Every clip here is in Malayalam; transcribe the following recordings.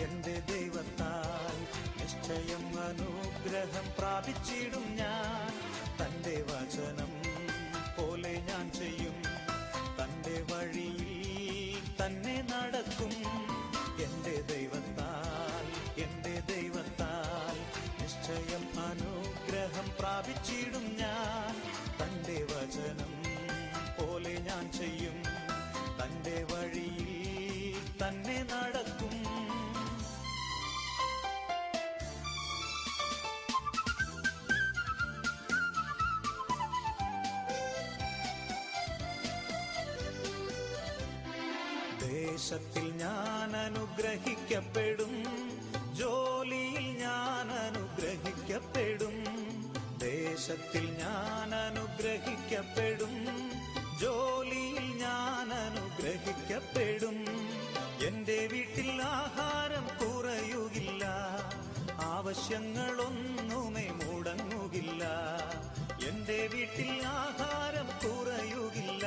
എന്റെ ദൈവത്താൽ നിശ്ചയം അനുഗ്രഹം പ്രാപിച്ചിടും ഞാൻ. തന്റെ വചനം പോലെ ഞാൻ ചെയ്യും, തന്റെ വഴിയിൽ തന്നെ നടക്കും. എന്റെ ദൈവത്താൽ നിശ്ചയം അനുഗ്രഹം പ്രാപിച്ചിടും ഞാൻ. തന്റെ വചനം പോലെ ഞാൻ ചെയ്യും, തന്റെ വഴിയിൽ തന്നെ നടക്കും. ദേശത്തിൽ ഞാൻ അനുഗ്രഹിക്കപ്പെടും, ജോലിയിൽ ഞാൻ അനുഗ്രഹിക്കപ്പെടും. ദേശത്തിൽ ഞാൻ അനുഗ്രഹിക്കപ്പെടും, ജോലിയിൽ ഞാൻ അനുഗ്രഹിക്കപ്പെടും. എന്റെ വീട്ടിൽ ആഹാരം കുറയുകില്ല, ആവശ്യങ്ങളൊന്നുമേ മുടങ്ങുകില്ല. എന്റെ വീട്ടിൽ ആഹാരം കുറയുകില്ല,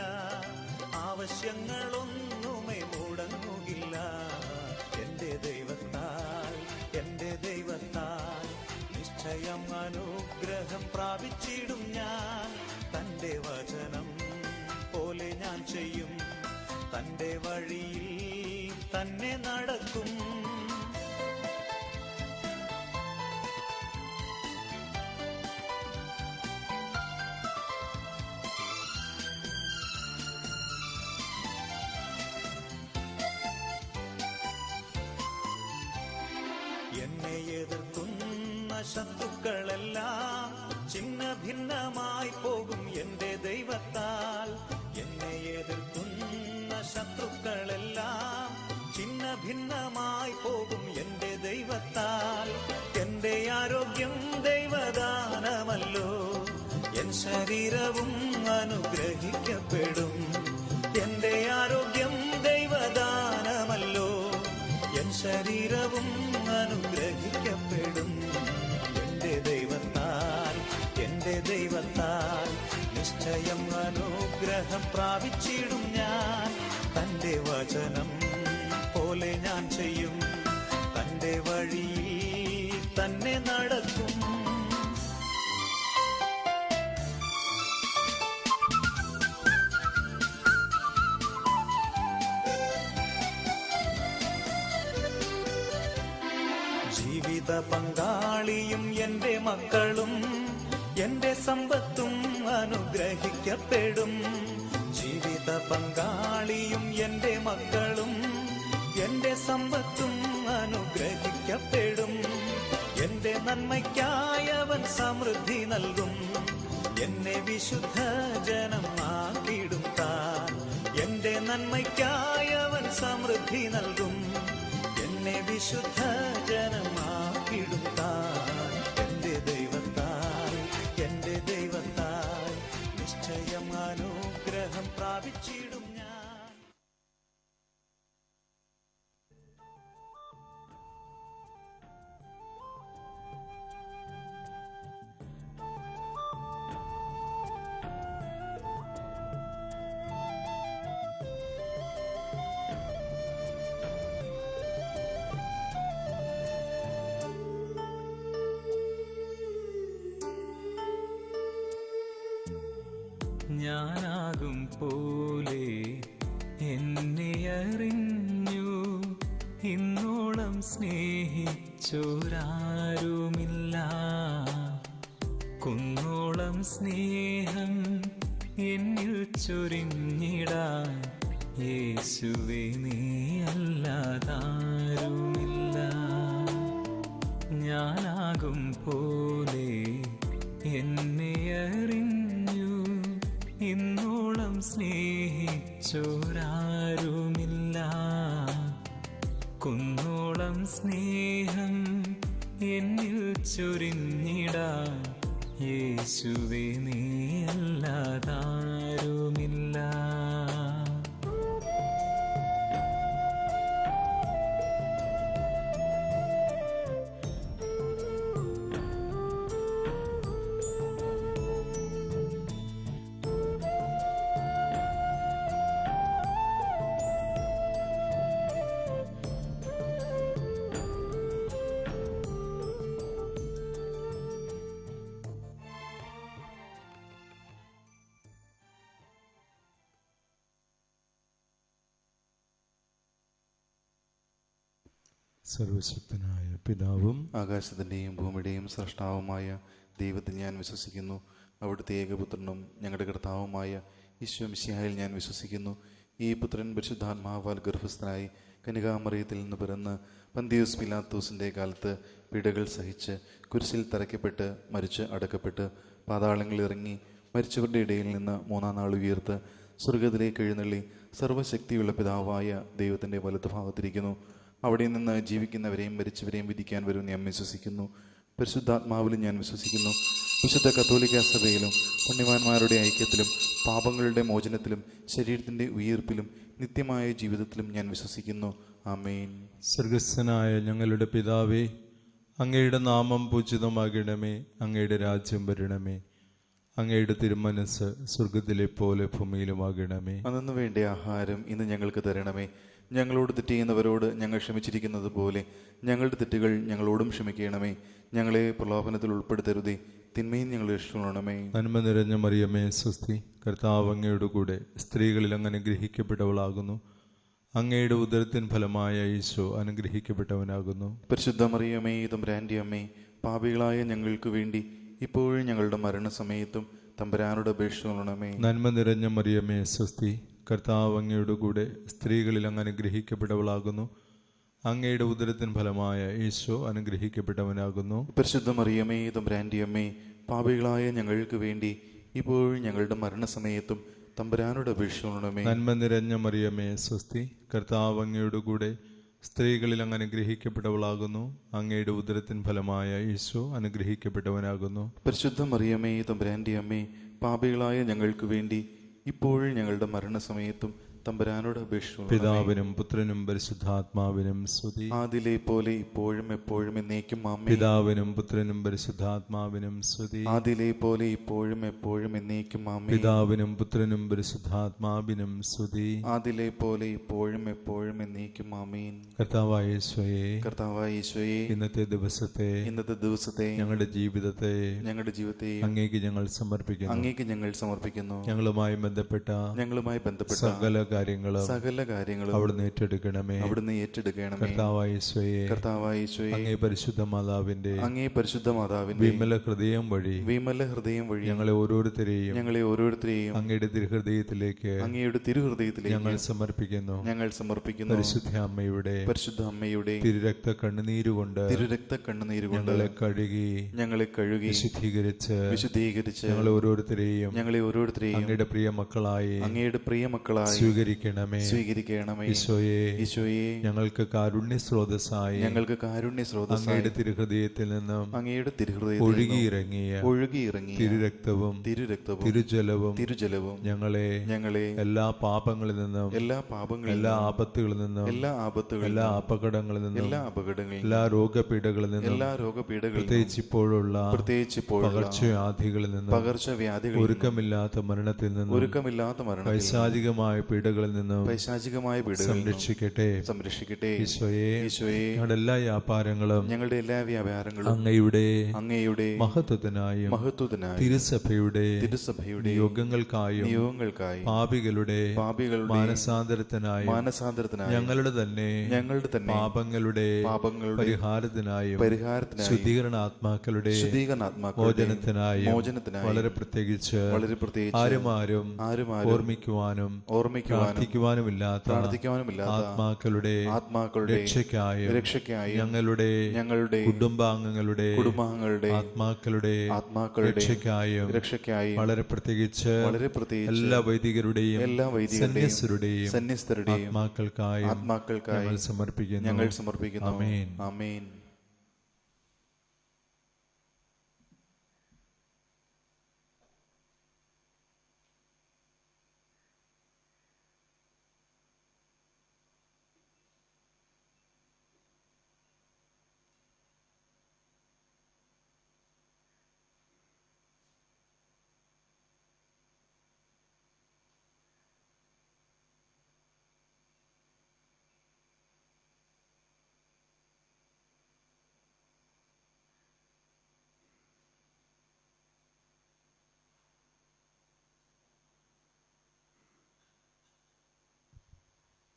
ആവശ്യങ്ങളൊന്നുമേ മുടങ്ങുകില്ല. എന്റെ ദൈവത്താൽ നിശ്ചയം അനുഗ്രഹം പ്രാപിച്ചിടും ഞാൻ. തന്റെ വചനം പോലെ ഞാൻ ചെയ്യും, തന്റെ വഴിയിൽ തന്നെ നടക്കും. എന്നെ എതിർക്കുന്ന ശത്രുക്കളെല്ലാം ചിന്ന ഭിന്നമായി പോകും എന്റെ ദൈവത്താൽ. എന്നെ എതിർക്കുന്ന ശത്രുക്കളെല്ലാം ചിന്ന ഭിന്നമായി പോകും എന്റെ ദൈവത്താൽ. എന്റെ ആരോഗ്യം ദൈവദാനമല്ലോ, എൻ ശരീരവും അനുഗ്രഹിക്കപ്പെടും. എന്റെ ആരോഗ്യം ദൈവദാനമല്ലോ, എൻ ശരീരവും അനുഗ്രഹിക്കപ്പെടും. എന്റെ ദൈവത്താൽ നിശ്ചയം അനുഗ്രഹം പ്രാപിച്ചിടും ഞാൻ. തന്റെ വചനം പോലെ ഞാൻ ചെയ്യും, തന്റെ വഴിയിൽ തന്നെ നടക്കും. ജീവിത പങ്കാളിയും എന്റെ മക്കളും എന്റെ സമ്പത്തും അനുഗ്രഹിക്കപ്പെടും. ജീവിത പങ്കാളിയും എന്റെ മക്കളും എന്റെ സമ്പത്തും അനുഗ്രഹിക്കപ്പെടും. എന്റെ നന്മയ്ക്കായവൻ സമൃദ്ധി നൽകും, എന്നെ വിശുദ്ധ ജനമാക്കിടും താൻ. എന്റെ നന്മയ്ക്കായവൻ സമൃദ്ധി നൽകും, എന്നെ വിശുദ്ധ ജനമാക്കിടും താൻ. എന്റെ ദൈവത്താൽ നിശ്ചയം അനുഗ്രഹം പ്രാപിച്ചിടും ഞാൻ. ഞാനാകും പോലെ എന്നെ അറിഞ്ഞു, ഇന്നോളം സ്നേഹിച്ചോരാരുമില്ല. കുന്നോളം സ്നേഹം എന്നിൽ ചൊരിഞ്ഞിടാൻ യേശുവേ നീ അല്ലാതാരുമില്ല. ഞാനാകും പോലെ എന്നെ അറിഞ്ഞു, ഇന്നോളം സ്നേഹിച്ചോരാരുമില്ല. കുന്നോളം സ്നേഹം എന്നിൽ ചൊരിഞ്ഞിടാൻ യേശുവേ നീ അല്ലാതാരുമില്ല. സർവശക്തനായ പിതാവും ആകാശത്തിൻ്റെയും ഭൂമിയുടെയും സ്രഷ്ടാവുമായ ദൈവത്തിൽ ഞാൻ വിശ്വസിക്കുന്നു. അവിടുത്തെ ഏകപുത്രനും ഞങ്ങളുടെ കർത്താവുമായ ഈശോ മിശിഹായിൽ ഞാൻ വിശ്വസിക്കുന്നു. ഈ പുത്രൻ പരിശുദ്ധാത്മാവാൽ ഗർഭസ്ഥനായി കന്യകാമറിയത്തിൽ നിന്ന് പിറന്ന് പന്തിയോസ് പിലാത്തോസിൻ്റെ കാലത്ത് പീഡകൾ സഹിച്ച് കുരിശിൽ തറയ്ക്കപ്പെട്ട് മരിച്ച് അടക്കപ്പെട്ട് പാതാളങ്ങളിൽ ഇറങ്ങി മരിച്ചവരുടെ ഇടയിൽ നിന്ന് മൂന്നാം നാൾ ഉയർത്ത് സ്വർഗത്തിലേക്ക് എഴുന്നള്ളി സർവ്വശക്തിയുള്ള പിതാവായ ദൈവത്തിൻ്റെ വലത്തുഭാഗത്തിരിക്കുന്നു. അവിടെ നിന്ന് ജീവിക്കുന്നവരെയും മരിച്ചവരെയും വിധിക്കാൻ വരും ഞാൻ വിശ്വസിക്കുന്നു. പരിശുദ്ധാത്മാവിലും ഞാൻ വിശ്വസിക്കുന്നു. വിശുദ്ധ കത്തോലിക്ക സഭയിലും പുണ്യവാന്മാരുടെ ഐക്യത്തിലും പാപങ്ങളുടെ മോചനത്തിലും ശരീരത്തിൻ്റെ ഉയിർപ്പിലും നിത്യമായ ജീവിതത്തിലും ഞാൻ വിശ്വസിക്കുന്നു. ആമേൻ. സ്വർഗസ്ഥനായ ഞങ്ങളുടെ പിതാവേ, അങ്ങയുടെ നാമം പൂജിതമാകണമേ. അങ്ങയുടെ രാജ്യം വരണമേ. അങ്ങയുടെ തിരുമനസ് സ്വർഗത്തിലെ പോലെ ഭൂമിയിലുമാകണമേ. അന്നു വേണ്ട ആഹാരം ഇന്ന് ഞങ്ങൾക്ക് തരണമേ. ഞങ്ങളോട് തെറ്റ് ചെയ്യുന്നവരോട് ഞങ്ങൾ ക്ഷമിച്ചിരിക്കുന്നത് പോലെ ഞങ്ങളുടെ തെറ്റുകൾ ഞങ്ങളോടും ക്ഷമിക്കണമേ. ഞങ്ങളെ പ്രലോഭനത്തിൽ ഉൾപ്പെടുത്തരുതേ, തിന്മയും ഞങ്ങളെ രക്ഷിക്കണമേ. നന്മ നിറഞ്ഞ മറിയമേ സ്വസ്തി, കർത്താവ് അങ്ങയുടെ കൂടെ സ്ത്രീകളിൽ അങ്ങ് അനുഗ്രഹിക്കപ്പെട്ടവളാകുന്നു. അങ്ങയുടെ ഉദരത്തിൻ ഫലമായ ഈശോ അനുഗ്രഹിക്കപ്പെട്ടവനാകുന്നു. പരിശുദ്ധ മറിയമേ തമ്പുരാന്റെ അമ്മേ, പാപികളായ ഞങ്ങൾക്ക് വേണ്ടി ഇപ്പോഴും ഞങ്ങളുടെ മരണസമയത്തും തമ്പുരാനോട് അപേക്ഷിക്കണമേ. നന്മ നിറഞ്ഞ മറിയമേ സ്വസ്തി, കർത്താവ് അങ്ങയുടെ കൂടെ സ്ത്രീകളിൽ അങ്ങ് അനുഗ്രഹിക്കപ്പെട്ടവളാകുന്നു. അങ്ങയുടെ ഉദരത്തിൻ ഫലമായ ഈശോ അനുഗ്രഹിക്കപ്പെട്ടവനാകുന്നു. പരിശുദ്ധ മറിയമേ തമ്പുരാന്റെ അമ്മേ, പാപികളായ ഞങ്ങൾക്ക് വേണ്ടി ഇപ്പോഴും ഞങ്ങളുടെ മരണസമയത്തും തമ്പുരാനോട് അപേക്ഷിക്കണമേ. നന്മ നിറഞ്ഞ മറിയമേ സ്വസ്തി, കർത്താവ് അങ്ങയുടെ കൂടെ സ്ത്രീകളിൽ അങ്ങ് അനുഗ്രഹിക്കപ്പെട്ടവളാകുന്നു. അങ്ങയുടെ ഉദരത്തിൻ ഫലമായ ഈശോ അനുഗ്രഹിക്കപ്പെട്ടവനാകുന്നു. പരിശുദ്ധ മറിയമേ തമ്പുരാന്റെ അമ്മേ, പാപികളായ ഞങ്ങൾക്ക് വേണ്ടി ഇപ്പോഴും ഞങ്ങളുടെ മരണസമയത്തും തമ്പുരാനോട് അപേക്ഷിക്കണമേ. പിതാവിനും പുത്രനും പരിശുദ്ധാത്മാവിനും സ്തുതി. ആദിലെ പോലെ ഇപ്പോഴും എപ്പോഴും എന്നേക്കും ആമേൻ. പിതാവിനും പുത്രനും പരിശുദ്ധാത്മാവിനും സ്തുതി. ആദിലെ പോലെ ഇപ്പോഴും എപ്പോഴും എന്നേക്കും ആമേൻ. പിതാവിനും പുത്രനും പരിശുദ്ധാത്മാവിനും സ്തുതി. ആദിലെ പോലെ ഇപ്പോഴും എപ്പോഴും എന്നേക്കും ആമേൻ. കർത്താവായ യേശുവേ, കർത്താവായ ഈശോയെ, ഇന്നത്തെ ദിവസത്തെ ഞങ്ങളുടെ ജീവിതത്തെ അങ്ങേക്ക് ഞങ്ങൾ സമർപ്പിക്കുന്നു. ഞങ്ങളുമായി ബന്ധപ്പെട്ട സകല കാര്യങ്ങളും അവിടുന്ന് ഏറ്റെടുക്കണമേ. കർത്താവായ യേശുവേ, അങ്ങേ പരിശുദ്ധ മാതാവിന്റെ വിമല ഹൃദയം വഴി ഞങ്ങളെ ഓരോരുത്തരെയും അങ്ങയുടെ തിരുഹൃദയത്തിലേക്ക് ഞങ്ങൾ സമർപ്പിക്കുന്നു. പരിശുദ്ധ അമ്മയുടെ തിരുരക്ത കണ്ണുനീരുകൊണ്ട് ഞങ്ങളെ കഴുകി വിശുദ്ധീകരിച്ച് ഞങ്ങളെ ഓരോരുത്തരെയും അങ്ങയുടെ പ്രിയ മക്കളായി സ്വീകരിക്കണമേ. ഈശോയെ, ഞങ്ങൾക്ക് കാരുണ്യ സ്രോതസ്സായി അങ്ങയുടെ തിരുഹൃദയത്തിൽ നിന്നും ഒഴുകിയിറങ്ങിയ തിരുരക്തവും തിരുജലവും ഞങ്ങളെ എല്ലാ പാപങ്ങളിൽ നിന്നും എല്ലാ ആപത്തുകളിൽ നിന്നും എല്ലാ അപകടങ്ങളിൽ നിന്നും എല്ലാ രോഗപീഠകളിൽ നിന്നും പ്രത്യേകിച്ച് ഇപ്പോഴുള്ള പകർച്ചവ്യാധികളിൽ നിന്നും ഒരുക്കമില്ലാത്ത മരണത്തിൽ നിന്നും പൈശാചികമായ പീഡകളിൽ നിന്നും സംരക്ഷിക്കട്ടെ. ഈശോയെ, ഞങ്ങളുടെ എല്ലാ വ്യാപാരങ്ങളും അങ്ങയുടെ മഹത്വത്തിനായും തിരുസഭയുടെ യോഗങ്ങൾക്കായും പാപികളുടെ മാനസാന്തരത്തിനായും ഞങ്ങളുടെ തന്നെ പാപങ്ങളുടെ പരിഹാരത്തിനായും ശുദ്ധീകരണ ആത്മാക്കളുടെ മോചനത്തിനായും വളരെ പ്രത്യേകിച്ച് ആരും ഓർമ്മിക്കുവാനും പ്രാർത്ഥിക്കുവാനുമില്ലാത്ത ആത്മാക്കളുടെ രക്ഷയ്ക്കായും ഞങ്ങളുടെ കുടുംബാംഗങ്ങളുടെ ആത്മാക്കളുടെ രക്ഷയ്ക്കായും വളരെ പ്രത്യേകിച്ച് എല്ലാ വൈദികരുടെയും സന്യസ്തരുടെയും ആത്മാക്കൾക്കായും ഞങ്ങൾ സമർപ്പിക്കുന്നു. ആമേൻ.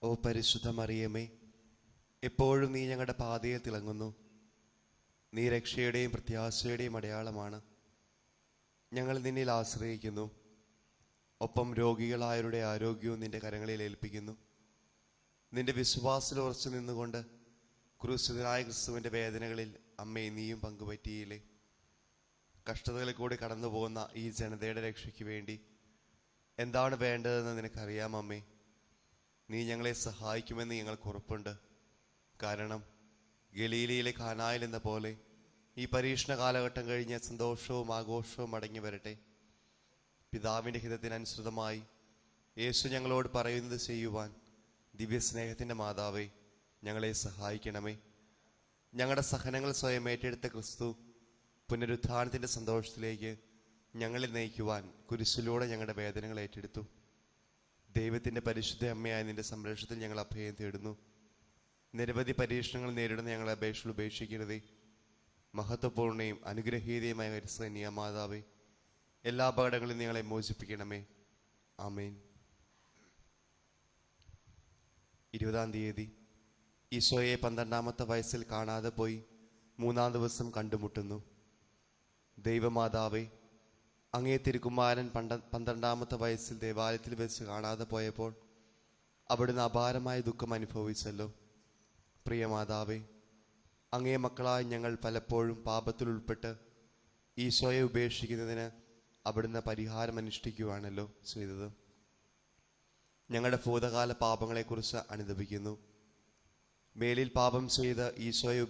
ഓ പരിശുദ്ധ മറിയമേ, എപ്പോഴും നീ ഞങ്ങളുടെ പാതയിൽ തിളങ്ങുന്നു. നീ രക്ഷയുടെയും പ്രത്യാശയുടെയും അടയാളമാണ്. ഞങ്ങൾ നിന്നിൽ ആശ്രയിക്കുന്നു. ഒപ്പം രോഗികളായവരുടെ ആരോഗ്യവും നിന്റെ കരങ്ങളിൽ ഏൽപ്പിക്കുന്നു. നിന്റെ വിശ്വാസത്തിൽ ഉറച്ചു നിന്നുകൊണ്ട് ക്രൂശിതനായ ക്രിസ്തുവിൻ്റെ വേദനകളിൽ അമ്മേ നീയും പങ്കുപറ്റിയില്ലേ. കഷ്ടതകളിൽ കൂടി കടന്നു പോകുന്ന ഈ ജനതയുടെ രക്ഷയ്ക്ക് വേണ്ടി എന്താണ് വേണ്ടതെന്ന് നിനക്കറിയാം അമ്മേ. നീ ഞങ്ങളെ സഹായിക്കുമെന്ന് ഞങ്ങൾക്ക് ഉറപ്പുണ്ട്. കാരണം ഗലീലയിലെ കാനായിൽ എന്ന പോലെ ഈ പരീക്ഷണ കാലഘട്ടം കഴിഞ്ഞ് സന്തോഷവും ആഘോഷവും മടങ്ങി വരട്ടെ. പിതാവിൻ്റെ ഹിതത്തിനനുസൃതമായി യേശു ഞങ്ങളോട് പറയുന്നത് ചെയ്യുവാൻ ദിവ്യസ്നേഹത്തിൻ്റെ മാതാവേ ഞങ്ങളെ സഹായിക്കണമേ. ഞങ്ങളുടെ സഹനങ്ങൾ സ്വയം ഏറ്റെടുത്ത ക്രിസ്തു പുനരുത്ഥാനത്തിൻ്റെ സന്തോഷത്തിലേക്ക് ഞങ്ങളിൽ നയിക്കുവാൻ കുരിശിലൂടെ ഞങ്ങളുടെ വേദനകൾ ഏറ്റെടുത്തു. ദൈവത്തിൻ്റെ പരിശുദ്ധ അമ്മയായ നിന്റെ സംരക്ഷണത്തിൽ ഞങ്ങൾ അഭയം തേടുന്നു. നിരവധി പരീക്ഷണങ്ങൾ നേരിടുന്ന ഞങ്ങളെ അപേക്ഷകൾ ഉപേക്ഷിക്കരുതേ. മഹത്വപൂർണ്ണയും അനുഗ്രഹീതയുമായ പരിസന്യ മാതാവേ, എല്ലാ അപകടങ്ങളിലും ഞങ്ങളെ മോചിപ്പിക്കണമേ. ആമേൻ. 20-ാം തീയതി ഈശോയെ 12-ാമത്തെ വയസ്സിൽ കാണാതെ പോയി 3-ാം ദിവസം കണ്ടുമുട്ടുന്നു. ദൈവമാതാവേ, അങ്ങേ തിരുക്കുമാരൻ 12-ാമത്തെ വയസ്സിൽ ദേവാലയത്തിൽ വെച്ച് കാണാതെ പോയപ്പോൾ അവിടുന്ന് അപാരമായ ദുഃഖം അനുഭവിച്ചല്ലോ. പ്രിയമാതാവേ, അങ്ങേ മക്കളായ ഞങ്ങൾ പലപ്പോഴും പാപത്തിൽ ഉൾപ്പെട്ട് ഈശോയെ ഉപേക്ഷിക്കുന്നതിന് അവിടുന്ന് പരിഹാരം അനുഷ്ഠിക്കുകയാണല്ലോ ചെയ്തത്. ഞങ്ങളുടെ ഭൂതകാല പാപങ്ങളെക്കുറിച്ച് അനുദപിക്കുന്നു. മേലിൽ പാപം ചെയ്ത് ഈശോയെ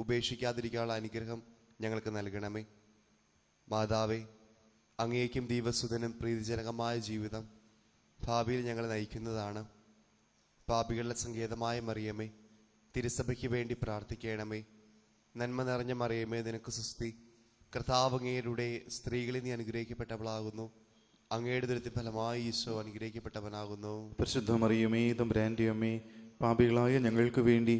ഉപേക്ഷിക്കാതിരിക്കാനുള്ള അനുഗ്രഹം ഞങ്ങൾക്ക് നൽകണമേ. മാതാവേ, അങ്ങേക്കും ദൈവസുതനും പ്രീതിജനകമായ ജീവിതം ഭാവിയിൽ ഞങ്ങൾ നയിക്കുന്നതാണ്. പാപികളുടെ സങ്കേതമായ മറിയമേ, തിരുസഭയ്ക്ക് വേണ്ടി പ്രാർത്ഥിക്കണമേ. നന്മ നിറഞ്ഞ മറിയമേ, നിനക്ക് സ്തുതി. കർത്താവ് അങ്ങയുടെ സ്ത്രീകളിൽ നീ അനുഗ്രഹിക്കപ്പെട്ടവളാകുന്നു. അങ്ങയുടെ ദുരിതത്തിൻ ഫലമായി ഈശോ അനുഗ്രഹിക്കപ്പെട്ടവനാകുന്നു. പരിശുദ്ധ മറിയമേ, തമ്പുരാന്റെ അമ്മേ, പാപികളായ ഞങ്ങൾക്ക് വേണ്ടി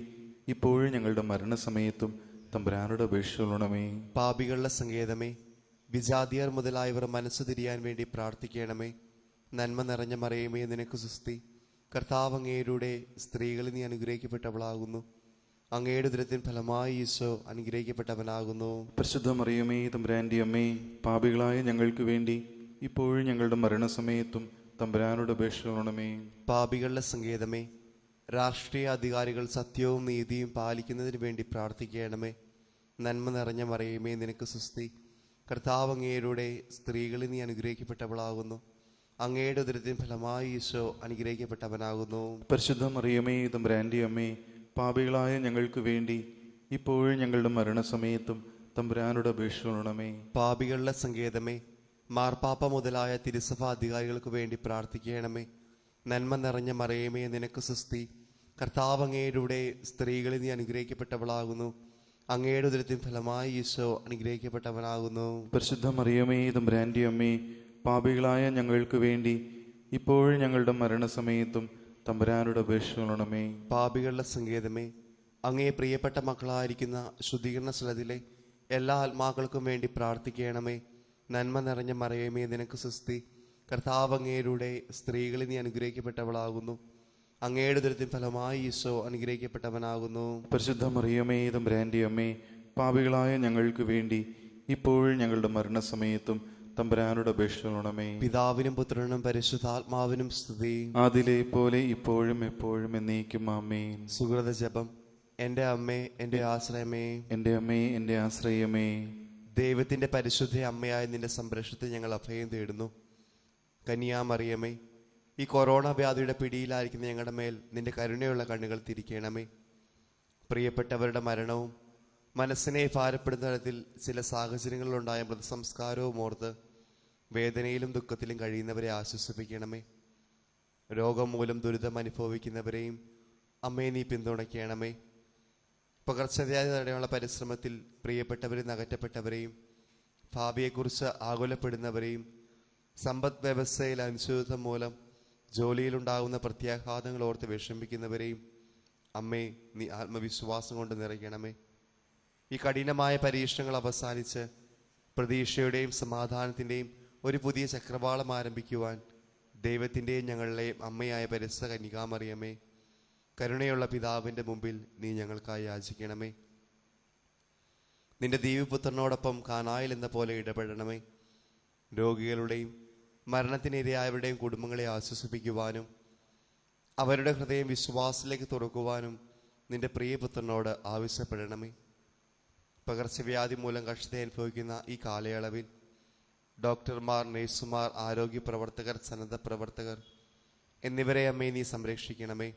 ഇപ്പോഴും ഞങ്ങളുടെ മരണസമയത്തും തമ്പുരാനോട് അപേക്ഷിക്കണമേ. പാപികളുടെ സങ്കേതമേ, വിജാതിയർ മുതലായവർ മനസ്സു തിരിയാൻ വേണ്ടി പ്രാർത്ഥിക്കണമേ. നന്മ നിറഞ്ഞ മറിയമേ, നിനക്ക് സ്തുതി. കർത്താവ് അങ്ങയുടെ സ്ത്രീകളിൽ നീ അനുഗ്രഹിക്കപ്പെട്ടവളാകുന്നു. അങ്ങയുടെ ദുരിതത്തിൻ ഫലമായി ഈശോ അനുഗ്രഹിക്കപ്പെട്ടവനാകുന്നു. പരിശുദ്ധ മറിയമേ, തമ്പുരാന്റെ അമ്മേ, പാപികളായ ഞങ്ങൾക്ക് വേണ്ടി ഇപ്പോഴും ഞങ്ങളുടെ മരണസമയത്തും തമ്പുരാനോട് അപേക്ഷിക്കണമേ. പാപികളുടെ സങ്കേതമേ, രാഷ്ട്രീയ അധികാരികൾ സത്യവും നീതിയും പാലിക്കുന്നതിന് വേണ്ടി പ്രാർത്ഥിക്കണമേ. നന്മ നിറഞ്ഞ മറിയമേ, നിനക്ക് സ്തുതി. കർത്താവ് അങ്ങയുടെ സ്ത്രീകളിൽ നീ അനുഗ്രഹിക്കപ്പെട്ടവളാകുന്നു. അങ്ങയുടെ ഉദരത്തിൻ ഫലമായി ഈശോ അനുഗ്രഹിക്കപ്പെട്ടവനാകുന്നു. പരിശുദ്ധ മറിയമേ, തമ്പുരാന്റെ അമ്മേ, പാപികളായ ഞങ്ങൾക്ക് വേണ്ടി ഇപ്പോഴും ഞങ്ങളുടെ മരണസമയത്തും തമ്പുരാനോട് അപേക്ഷിക്കണമേ. പാപികളുടെ സങ്കേതമേ, മാർപ്പാപ്പ മുതലായ തിരുസഭ അധികാരികൾക്ക് വേണ്ടി പ്രാർത്ഥിക്കണമേ. നന്മ നിറഞ്ഞ മറിയമേ, നിനക്ക് സ്തുതി. കർത്താവ് അങ്ങയുടെ സ്ത്രീകളിൽ നീ അനുഗ്രഹിക്കപ്പെട്ടവളാകുന്നു. അങ്ങയുടെ ഉദരത്തിൻ ഫലമായി ഈശോ അനുഗ്രഹിക്കപ്പെട്ടവനാകുന്നു. പരിശുദ്ധ മറിയമേ, തമ്പുരാന്റെ അമ്മേ, പാപികളായ ഞങ്ങൾക്ക് വേണ്ടി ഇപ്പോഴും ഞങ്ങളുടെ മരണസമയത്തും തമ്പുരാനോട് അപേക്ഷിക്കണമേ. പാപികളുടെ സങ്കേതമേ, അങ്ങേ പ്രിയപ്പെട്ട മക്കളായിരിക്കുന്ന ശുദ്ധീകരണ സ്ഥലത്തിലെ എല്ലാ ആത്മാക്കൾക്കും വേണ്ടി പ്രാർത്ഥിക്കണമേ. നന്മ നിറഞ്ഞ മറിയമേ, നിനക്ക് സ്തുതി. കർത്താവ് അങ്ങയുടെ സ്ത്രീകളിൽ നീ അനുഗ്രഹിക്കപ്പെട്ടവളാകുന്നു. അങ്ങയുടെ ഉദരത്തിൻ ഫലമായി ഈശോ അനുഗ്രഹിക്കപ്പെട്ടവനാകുന്നു. പരിശുദ്ധ മറിയമേ, തമ്പുരാന്റെ അമ്മേ, പാപികളായ ഞങ്ങൾക്ക് വേണ്ടി ഇപ്പോഴും ഞങ്ങളുടെ മരണസമയത്തും തമ്പുരാനോട് അപേക്ഷിക്കണമേ. പിതാവിനും പുത്രനും പരിശുദ്ധാത്മാവിനും സ്തുതി. അതിലെ പോലെ ഇപ്പോഴും എപ്പോഴും എന്നേക്കും ആമേൻ. സുഹൃത ജപം. എൻ്റെ അമ്മേ, എൻ്റെ ആശ്രയമേ, എൻ്റെ അമ്മേ, എൻ്റെ ആശ്രയമേ. ദൈവത്തിൻ്റെ പരിശുദ്ധ അമ്മയായ നിന്റെ സംരക്ഷണത്തിൽ ഞങ്ങൾ അഭയം തേടുന്നു. കന്യാമറിയമേ, ഈ കൊറോണ വ്യാധിയുടെ പിടിയിലായിരിക്കുന്ന ഞങ്ങളുടെ മേൽ നിന്റെ കരുണയുള്ള കണ്ണുകൾ തിരിക്കണമേ. പ്രിയപ്പെട്ടവരുടെ മരണവും മനസ്സിനെ ഭാരപ്പെടുന്ന തരത്തിൽ ചില സാഹചര്യങ്ങളിലുണ്ടായ മൃതസംസ്കാരവും ഓർത്ത് വേദനയിലും ദുഃഖത്തിലും കഴിയുന്നവരെ ആശ്വസിപ്പിക്കണമേ. രോഗം മൂലം ദുരിതം അനുഭവിക്കുന്നവരെയും അമ്മയെ നീ പിന്തുണയ്ക്കണമേ. പകർച്ചവ്യാധി തടയാനുള്ള പരിശ്രമത്തിൽ പ്രിയപ്പെട്ടവരെയും അകറ്റപ്പെട്ടവരെയും ഭാവിയെക്കുറിച്ച് ആകുലപ്പെടുന്നവരെയും സമ്പദ് വ്യവസ്ഥയിൽ അനിശ്ചിതത്വം മൂലം ജോലിയിലുണ്ടാകുന്ന പ്രത്യാഘാതങ്ങൾ ഓർത്ത് വിഷമിക്കുന്നവരെയും അമ്മേ നീ ആത്മവിശ്വാസം കൊണ്ട് നിറയ്ക്കണമേ. ഈ കഠിനമായ പരീക്ഷണങ്ങൾ അവസാനിച്ച് പ്രതീക്ഷയുടെയും സമാധാനത്തിൻ്റെയും ഒരു പുതിയ ചക്രവാളം ആരംഭിക്കുവാൻ ദൈവത്തിൻ്റെയും ഞങ്ങളുടെയും അമ്മയായ പരിശുദ്ധ കന്യകാമറിയമേ കരുണയുള്ള പിതാവിൻ്റെ മുമ്പിൽ നീ ഞങ്ങൾക്കായി യാചിക്കണമേ. നിന്റെ ദിവ്യപുത്രനോടൊപ്പം കാനായിൽ എന്ന പോലെ ഇടപെടണമേ. രോഗികളുടെയും മരണത്തിനിരയായവരുടെയും കുടുംബങ്ങളെ ആശ്വസിപ്പിക്കുവാനും അവരുടെ ഹൃദയം വിശ്വാസത്തിലേക്ക് തുറക്കുവാനും നിന്റെ പ്രിയപുത്രനോട് ആവശ്യപ്പെടണമേ. പകർച്ചവ്യാധി മൂലം കഷ്ടത അനുഭവിക്കുന്ന ഈ കാലയളവിൽ ഡോക്ടർമാർ, നഴ്സുമാർ, ആരോഗ്യ പ്രവർത്തകർ, സന്നദ്ധ പ്രവർത്തകർ എന്നിവരെ അമ്മേ നീ സംരക്ഷിക്കണമേ.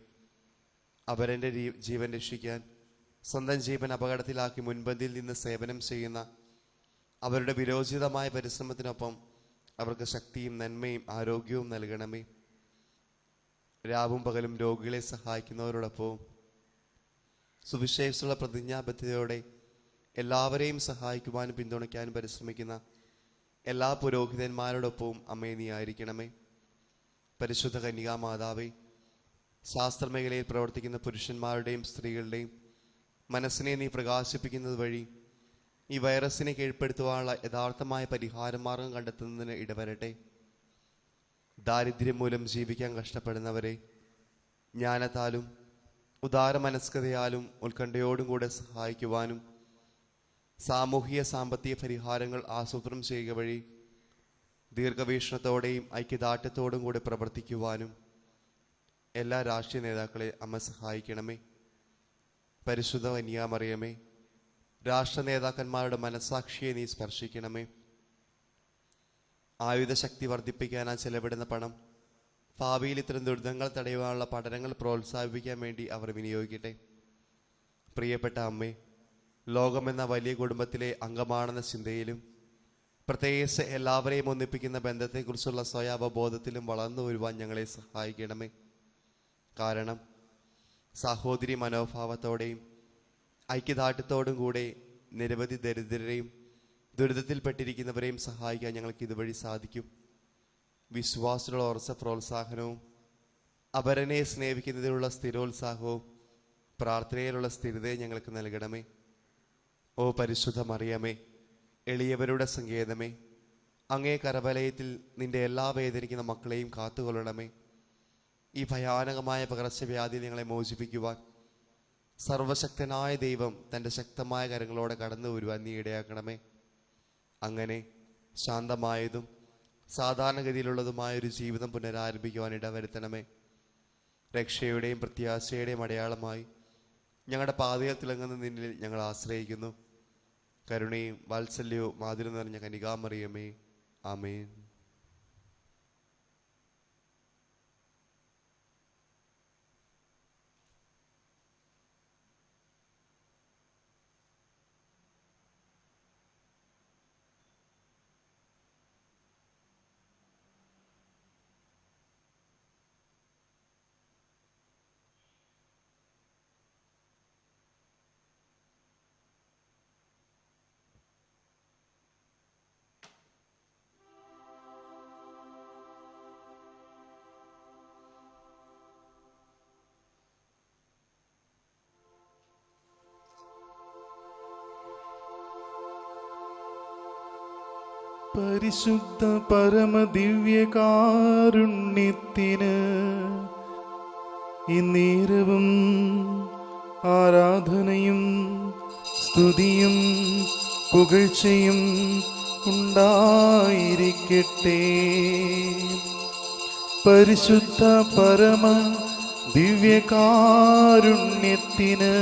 അവരെൻ്റെ ജീവൻ രക്ഷിക്കാൻ സ്വന്തം ജീവൻ അപകടത്തിലാക്കി മുൻപന്തിയിൽ നിന്ന് സേവനം ചെയ്യുന്ന അവരുടെ വിരോചിതമായ പരിശ്രമത്തിനൊപ്പം അവർക്ക് ശക്തിയും നന്മയും ആരോഗ്യവും നൽകണമേ. രാവും പകലും രോഗികളെ സഹായിക്കുന്നവരോടൊപ്പവും സുവിശേഷമുള്ള പ്രതിജ്ഞാബദ്ധതയോടെ എല്ലാവരെയും സഹായിക്കുവാനും പിന്തുണയ്ക്കാനും പരിശ്രമിക്കുന്ന എല്ലാ പുരോഹിതന്മാരോടൊപ്പവും അമ്മേ നീ ആയിരിക്കണമേ. പരിശുദ്ധ കന്യകാമാതാവേ, ശാസ്ത്രമേഖലയിൽ പ്രവർത്തിക്കുന്ന പുരുഷന്മാരുടെയും സ്ത്രീകളുടെയും മനസ്സിനെ നീ പ്രകാശിപ്പിക്കുന്നത് വഴി ഈ വൈറസിനെ കീഴ്പ്പെടുത്തുവാനുള്ള യഥാർത്ഥമായ പരിഹാരമാർഗം കണ്ടെത്തുന്നതിന് ഇടവരട്ടെ. ദാരിദ്ര്യം മൂലം ജീവിക്കാൻ കഷ്ടപ്പെടുന്നവരെ ജ്ഞാനത്താലും ഉദാര മനസ്കതയാലും ഉത്കണ്ഠയോടും കൂടെ സഹായിക്കുവാനും സാമൂഹിക സാമ്പത്തിക പരിഹാരങ്ങൾ ആസൂത്രണം ചെയ്യുക വഴി ദീർഘവീക്ഷണത്തോടെയും ഐക്യദാർഢ്യത്തോടും കൂടെ പ്രവർത്തിക്കുവാനും എല്ലാ രാഷ്ട്രീയ നേതാക്കളെ അമ്മ സഹായിക്കണമേ. പരിശുദ്ധ കന്യാമറിയമേ, രാഷ്ട്ര നേതാക്കന്മാരുടെ മനസ്സാക്ഷിയെ നീ സ്പർശിക്കണമേ. ആയുധശക്തി വർദ്ധിപ്പിക്കാനാ ചെലവിടുന്ന പണം ഭാവിയിൽ ഇത്തരം ദുരിതങ്ങൾ തടയുവാനുള്ള പഠനങ്ങൾ പ്രോത്സാഹിപ്പിക്കാൻ വേണ്ടി അവർ വിനിയോഗിക്കട്ടെ. പ്രിയപ്പെട്ട അമ്മേ, ലോകമെന്ന വലിയ കുടുംബത്തിലെ അംഗമാണെന്ന ചിന്തയിലും പ്രത്യേകിച്ച് എല്ലാവരെയും ഒന്നിപ്പിക്കുന്ന ബന്ധത്തെക്കുറിച്ചുള്ള സ്വയാവബോധത്തിലും വളർന്നു വരുവാൻ ഞങ്ങളെ സഹായിക്കണമേ. കാരണം സഹോദരി മനോഭാവത്തോടെയും ഐക്യദാർഢ്യത്തോടും കൂടെ നിരവധി ദരിദ്രരെയും ദുരിതത്തിൽപ്പെട്ടിരിക്കുന്നവരെയും സഹായിക്കാൻ ഞങ്ങൾക്ക് ഇതുവഴി സാധിക്കും. വിശ്വാസത്തിലുള്ള ഉറച്ച പ്രോത്സാഹനവും അപരനെ സ്നേഹിക്കുന്നതിനുള്ള സ്ഥിരോത്സാഹവും പ്രാർത്ഥനയിലുള്ള സ്ഥിരതയെ ഞങ്ങൾക്ക് നൽകണമേ. ഓ പരിശുദ്ധ മറിയമേ, എളിയവരുടെ സങ്കേതമേ, അങ്ങേ കരവലയത്തിൽ നിന്റെ എല്ലാ വേദനിക്കുന്ന മക്കളെയും കാത്തുകൊള്ളണമേ. ഈ ഭയാനകമായ പകർച്ചവ്യാധിയിൽ ഞങ്ങളെ മോചിപ്പിക്കുവാൻ സർവശക്തനായ ദൈവം തൻ്റെ ശക്തമായ കരങ്ങളോടെ കടന്നു വരുവാൻ നീ ഇടയാക്കണമേ. അങ്ങനെ ശാന്തമായതും സാധാരണഗതിയിലുള്ളതുമായൊരു ജീവിതം പുനരാരംഭിക്കുവാൻ ഇടവരുത്തണമേ. രക്ഷയുടെയും പ്രത്യാശയുടെയും അടയാളമായി ഞങ്ങളുടെ പാതയിൽ തിളങ്ങുന്ന നിന്നിൽ ഞങ്ങൾ ആശ്രയിക്കുന്നു. കരുണയും വാത്സല്യവും മാധുര്യം നിറഞ്ഞ കന്യകാമറിയമേ, ആമേൻ. പരിശുദ്ധ പരമദിവ്യകാരുണ്യത്തിന് ഇന്നേരവും ആരാധനയും സ്തുതിയും പുകഴ്ചയും ഉണ്ടായിരിക്കട്ടെ. പരിശുദ്ധ പരമ ദിവ്യകാരുണ്യത്തിന്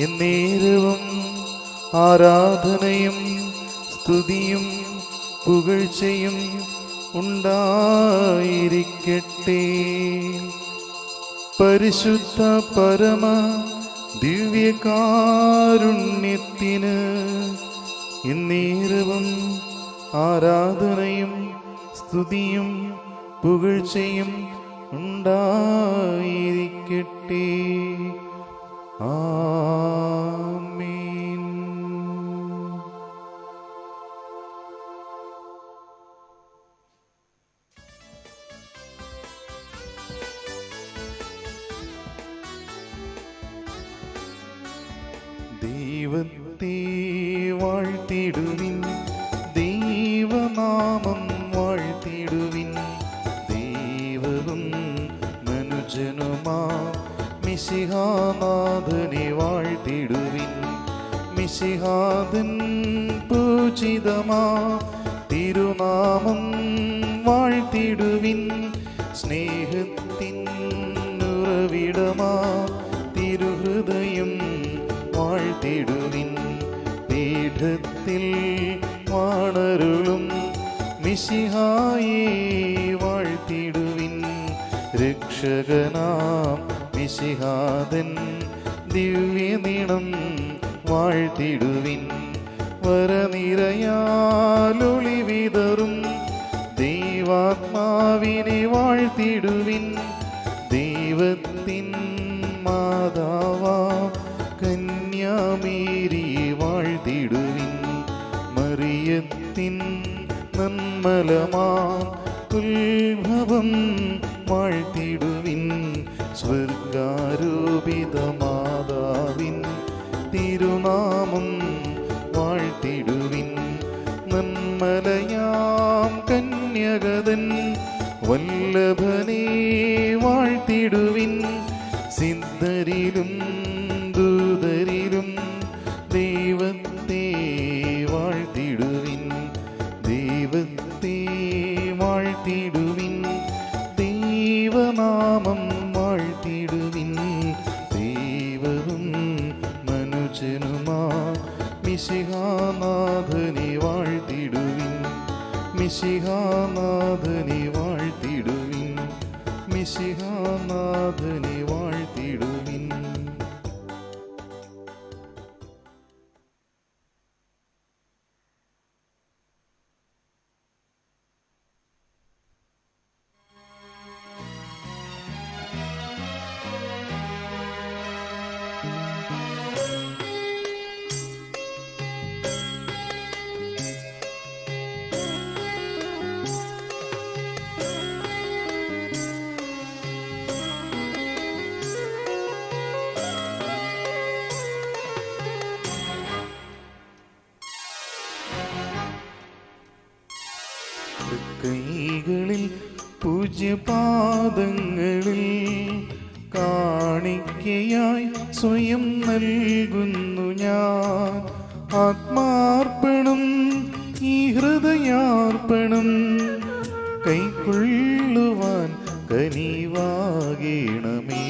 എന്നേരവും ആരാധനയും സ്തുതിയും പുകഴ്ചയും ഉണ്ടായിരിക്കട്ടെ. പരിശുദ്ധ പരമ ദിവ്യകാരുണ്യത്തിന് എന്നേരവും ആരാധനയും സ്തുതിയും പുകഴ്ചയും ഉണ്ടായിരിക്കട്ടെ. ആമേൻ. ദൈവത്തെ വാഴ്ത്തിടുവിൻ, ദൈവനാമം വാഴ്ത്തിടുവിൻ. ദൈവവും മനുജനുമാ മിശിഹാനാഥനെ വാഴ്ത്തിടുവിൻ. മിശിഹാതൻ പൂജിതമാ തിരുനാമം വാഴ്ത്തിടുവിൻ. സ്നേഹത്തിൻ ഉറവിടമാ തിരുഹൃദയം വാഴ്ത്തിടുവിൻ. പീഠത്തിൽ വാണരുളും മിശിഹായെ വാഴ്ത്തിടുവിൻ. രക്ഷകനാം മിശിഹാതൻ ദിവ്യനിണം വാഴ്ത്തിടുവിൻ. വരനിരയാലൊളിവിതറും ദൈവാത്മാവിനെ വാഴ്ത്തിടുവിൻ. ദൈവത്തിൻ മാതാവാ കന്യാമേരിയെ വാഴ്ത്തിടുവിൻ. മറിയത്തിൻ നന്മലമാം ഉത്ഭവം വാഴ്ത്തിടുവിൻ. സ്വർഗാരോപിത മാതാവിൻ തിരുനാമം വാഴ്ത്തിടുവിൻ. നന്മലയാം കന്യകതൻ വല്ലഭനെ വാഴ്ത്തിടുവിൻ. സിദ്ധരിലും ദൂതരിലും ദൈവത്തെ വാഴ്ത്തിടുവിൻ. ദൈവത്തെ വാഴ്ത്തിടുവിൻ. ദൈവനാമം വാഴ്ത്തിടുവിൻ. ദൈവവും മനുജനുമാ മിശിഹാനാഥനെ വാഴ്ത്തിടുവിൻ. മിശിഹാനാഥനെ വാഴ്ത്തിടുവിൻ. മിശിഹാനാഥനെ വാഴ്ത്തിടുവിൻ. കൈകളിൽ പൂജ്യപാദങ്ങളിൽ കാണിക്കയായി സ്വയം നൽകുന്നു ഞാൻ. ആത്മാർപ്പണം ഈ ഹൃദയാർപ്പണം കൈക്കൊള്ളുവാൻ കനിവാകേണമേ.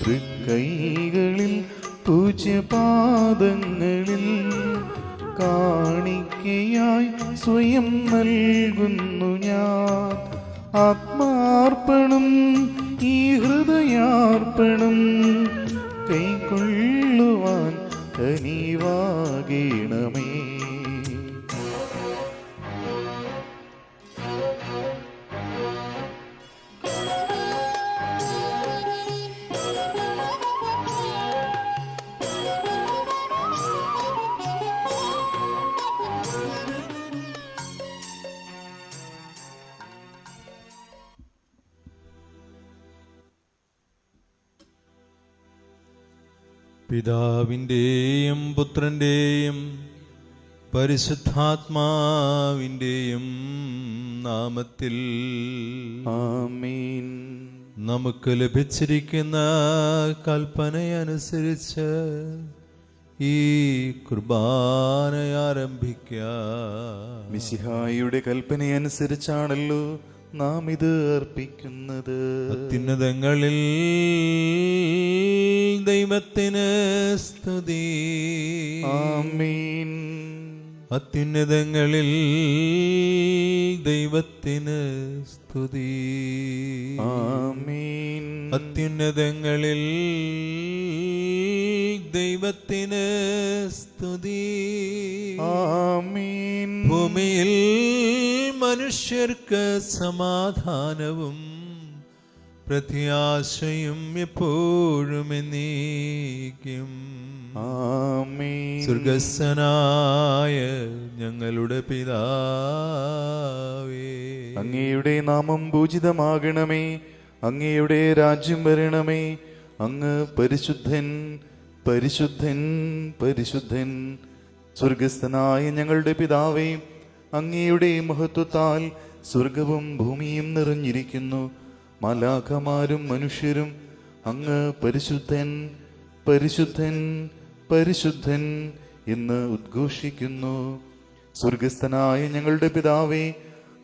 തൃക്കൈകളിൽ പൂജ്യപാദങ്ങളിൽ കാണിക്കയായി സ്വയം നൽകുന്നു ഞാൻ. ആത്മാർപ്പണം ഈ ഹൃദയാർപ്പണം കൈക്കൊള്ളുവാൻ കനിവാകേണമേ. പിതാവിൻ്റെയും പുത്രൻ്റെയും പരിശുദ്ധാത്മാവിൻ്റെയും നാമത്തിൽ ആമേൻ. നമുക്ക് ലഭിച്ചിരിക്കുന്ന കൽപ്പനയനുസരിച്ച് ഈ കുർബാന ആരംഭിക്കാം. മിശിഹായുടെ കൽപ്പനയനുസരിച്ചാണല്ലോ നാം ഇത് അർപ്പിക്കുന്നത്. അത്യുന്നതങ്ങളിൽ ദൈവത്തിന് സ്തുതി. ആമേൻ. അത്യുന്നതങ്ങളിൽ ദൈവത്തിന് സ്തുതി. ആമേൻ. അത്യുന്നതങ്ങളിൽ ദൈവത്തിന് സ്തുതി. ആമേൻ. ഭൂമിയിൽ മനുഷ്യർക്ക് സമാധാനവും പ്രത്യാശയും എപ്പോഴും എന്നേക്കും. ആമേൻ. സ്വർഗസ്ഥനായ ഞങ്ങളുടെ പിതാവേ, അങ്ങയുടെ നാമം പൂജിതമാകണമേ. അങ്ങയുടെ രാജ്യം വരണമേ. അങ്ങ് പരിശുദ്ധൻ പരിശുദ്ധൻ പരിശുദ്ധൻ. സ്വർഗസ്ഥനായ ഞങ്ങളുടെ പിതാവേ, അങ്ങയുടെ മഹത്വത്താൽ സ്വർഗവും ഭൂമിയും നിറഞ്ഞിരിക്കുന്നു. മാലാഖമാരും മനുഷ്യരും അങ്ങ് പരിശുദ്ധൻ പരിശുദ്ധൻ പരിശുദ്ധൻ എന്ന് ഉദ്ഘോഷിക്കുന്നു. സ്വർഗസ്ഥനായ ഞങ്ങളുടെ പിതാവേ,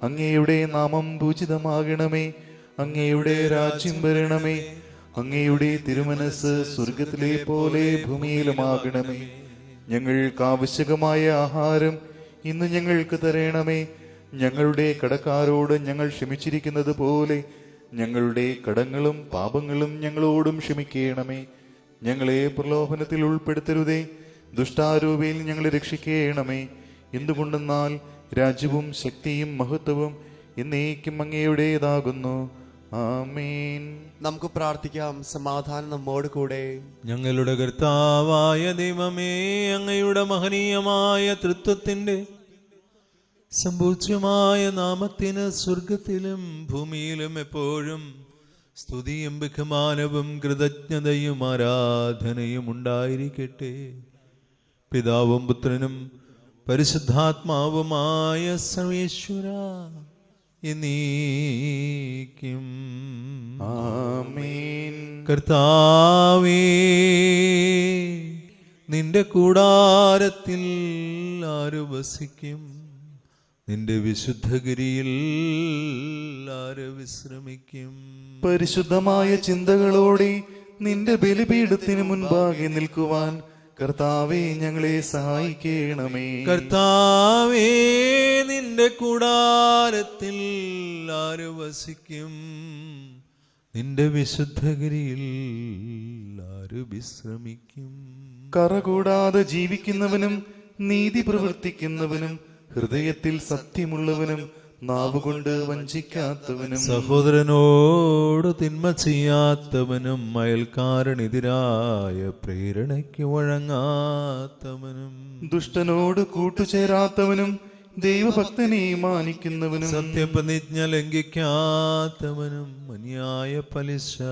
അങ്ങയുടെ നാമം പൂജിതമാകണമേ. അങ്ങയുടെ രാജ്യം വരണമേ. അങ്ങയുടെ തിരുമനസ് സ്വർഗത്തിലെ പോലെ ഭൂമിയിലുമാകണമേ. ഞങ്ങൾക്ക് ആവശ്യകമായ ആഹാരം ഇന്ന് ഞങ്ങൾക്ക് തരണമേ. ഞങ്ങളുടെ കടക്കാരോട് ഞങ്ങൾ ക്ഷമിച്ചിരിക്കുന്നത് പോലെ ഞങ്ങളുടെ കടങ്ങളും പാപങ്ങളും ഞങ്ങളോടും ക്ഷമിക്കണമേ. ഞങ്ങളെ പ്രലോഭനത്തിൽ ഉൾപ്പെടുത്തരുതേ, ദുഷ്ടാരൂപിയിൽ ഞങ്ങളെ രക്ഷിക്കണമേ. എന്തുകൊണ്ടെന്നാൽ രാജ്യവും ശക്തിയും മഹത്വവും എന്നേക്കും അങ്ങയുടേതാകുന്നു. ആമേൻ. നമുക്ക് പ്രാർത്ഥിക്കാം. സമാധാനം നമ്മോട് കൂടെ. ഞങ്ങളുടെ കർത്താവായ ദൈവമേ, അങ്ങയുടെ മഹനീയമായ തൃത്വത്തിന്റെ സമ്പൂജ്യമായ നാമത്തിന് സ്വർഗത്തിലും ഭൂമിയിലും എപ്പോഴും സ്തുതിയും ബഹുമാനവും കൃതജ്ഞതയും ആരാധനയും ഉണ്ടായിരിക്കട്ടെ. പിതാവും പുത്രനും പരിശുദ്ധാത്മാവുമായ സർവേശ്വരാ എന്നേക്കും ആമേൻ. കർത്താവേ, നിന്റെ കൂടാരത്തിൽ ആര് വസിക്കും? നിന്റെ വിശുദ്ധഗിരിയിൽ ആര് വിശ്രമിക്കും? പരിശുദ്ധമായ ചിന്തകളോടെ നിന്റെ ബലിപീഠത്തിന് മുൻപാകെ നിൽക്കുവാൻ കർത്താവേ ഞങ്ങളെ സഹായിക്കണമേ. കർത്താവേ, നിന്റെ കൂടാരത്തിൽ ആര് വസിക്കും? നിന്റെ വിശുദ്ധഗിരിയിൽ ആര് വിശ്രമിക്കും? കറകൂടാതെ ജീവിക്കുന്നവനും നീതി പ്രവർത്തിക്കുന്നവനും ഹൃദയത്തിൽ സത്യമുള്ളവനും നാവുകൊണ്ട് വഞ്ചിക്കാത്തവനും സഹോദരനോട് തിന്മ ചെയ്യാത്തവനും അയൽക്കാരനെതിരായ പ്രേരണയ്ക്ക് വഴങ്ങാത്തവനും ദുഷ്ടനോട് കൂട്ടുചേരാത്തവനും ദൈവഭക്തനെ മാനിക്കുന്നവനും സത്യപ്രതിജ്ഞ ലംഘിക്കാത്തവനും അന്യായ പലിശ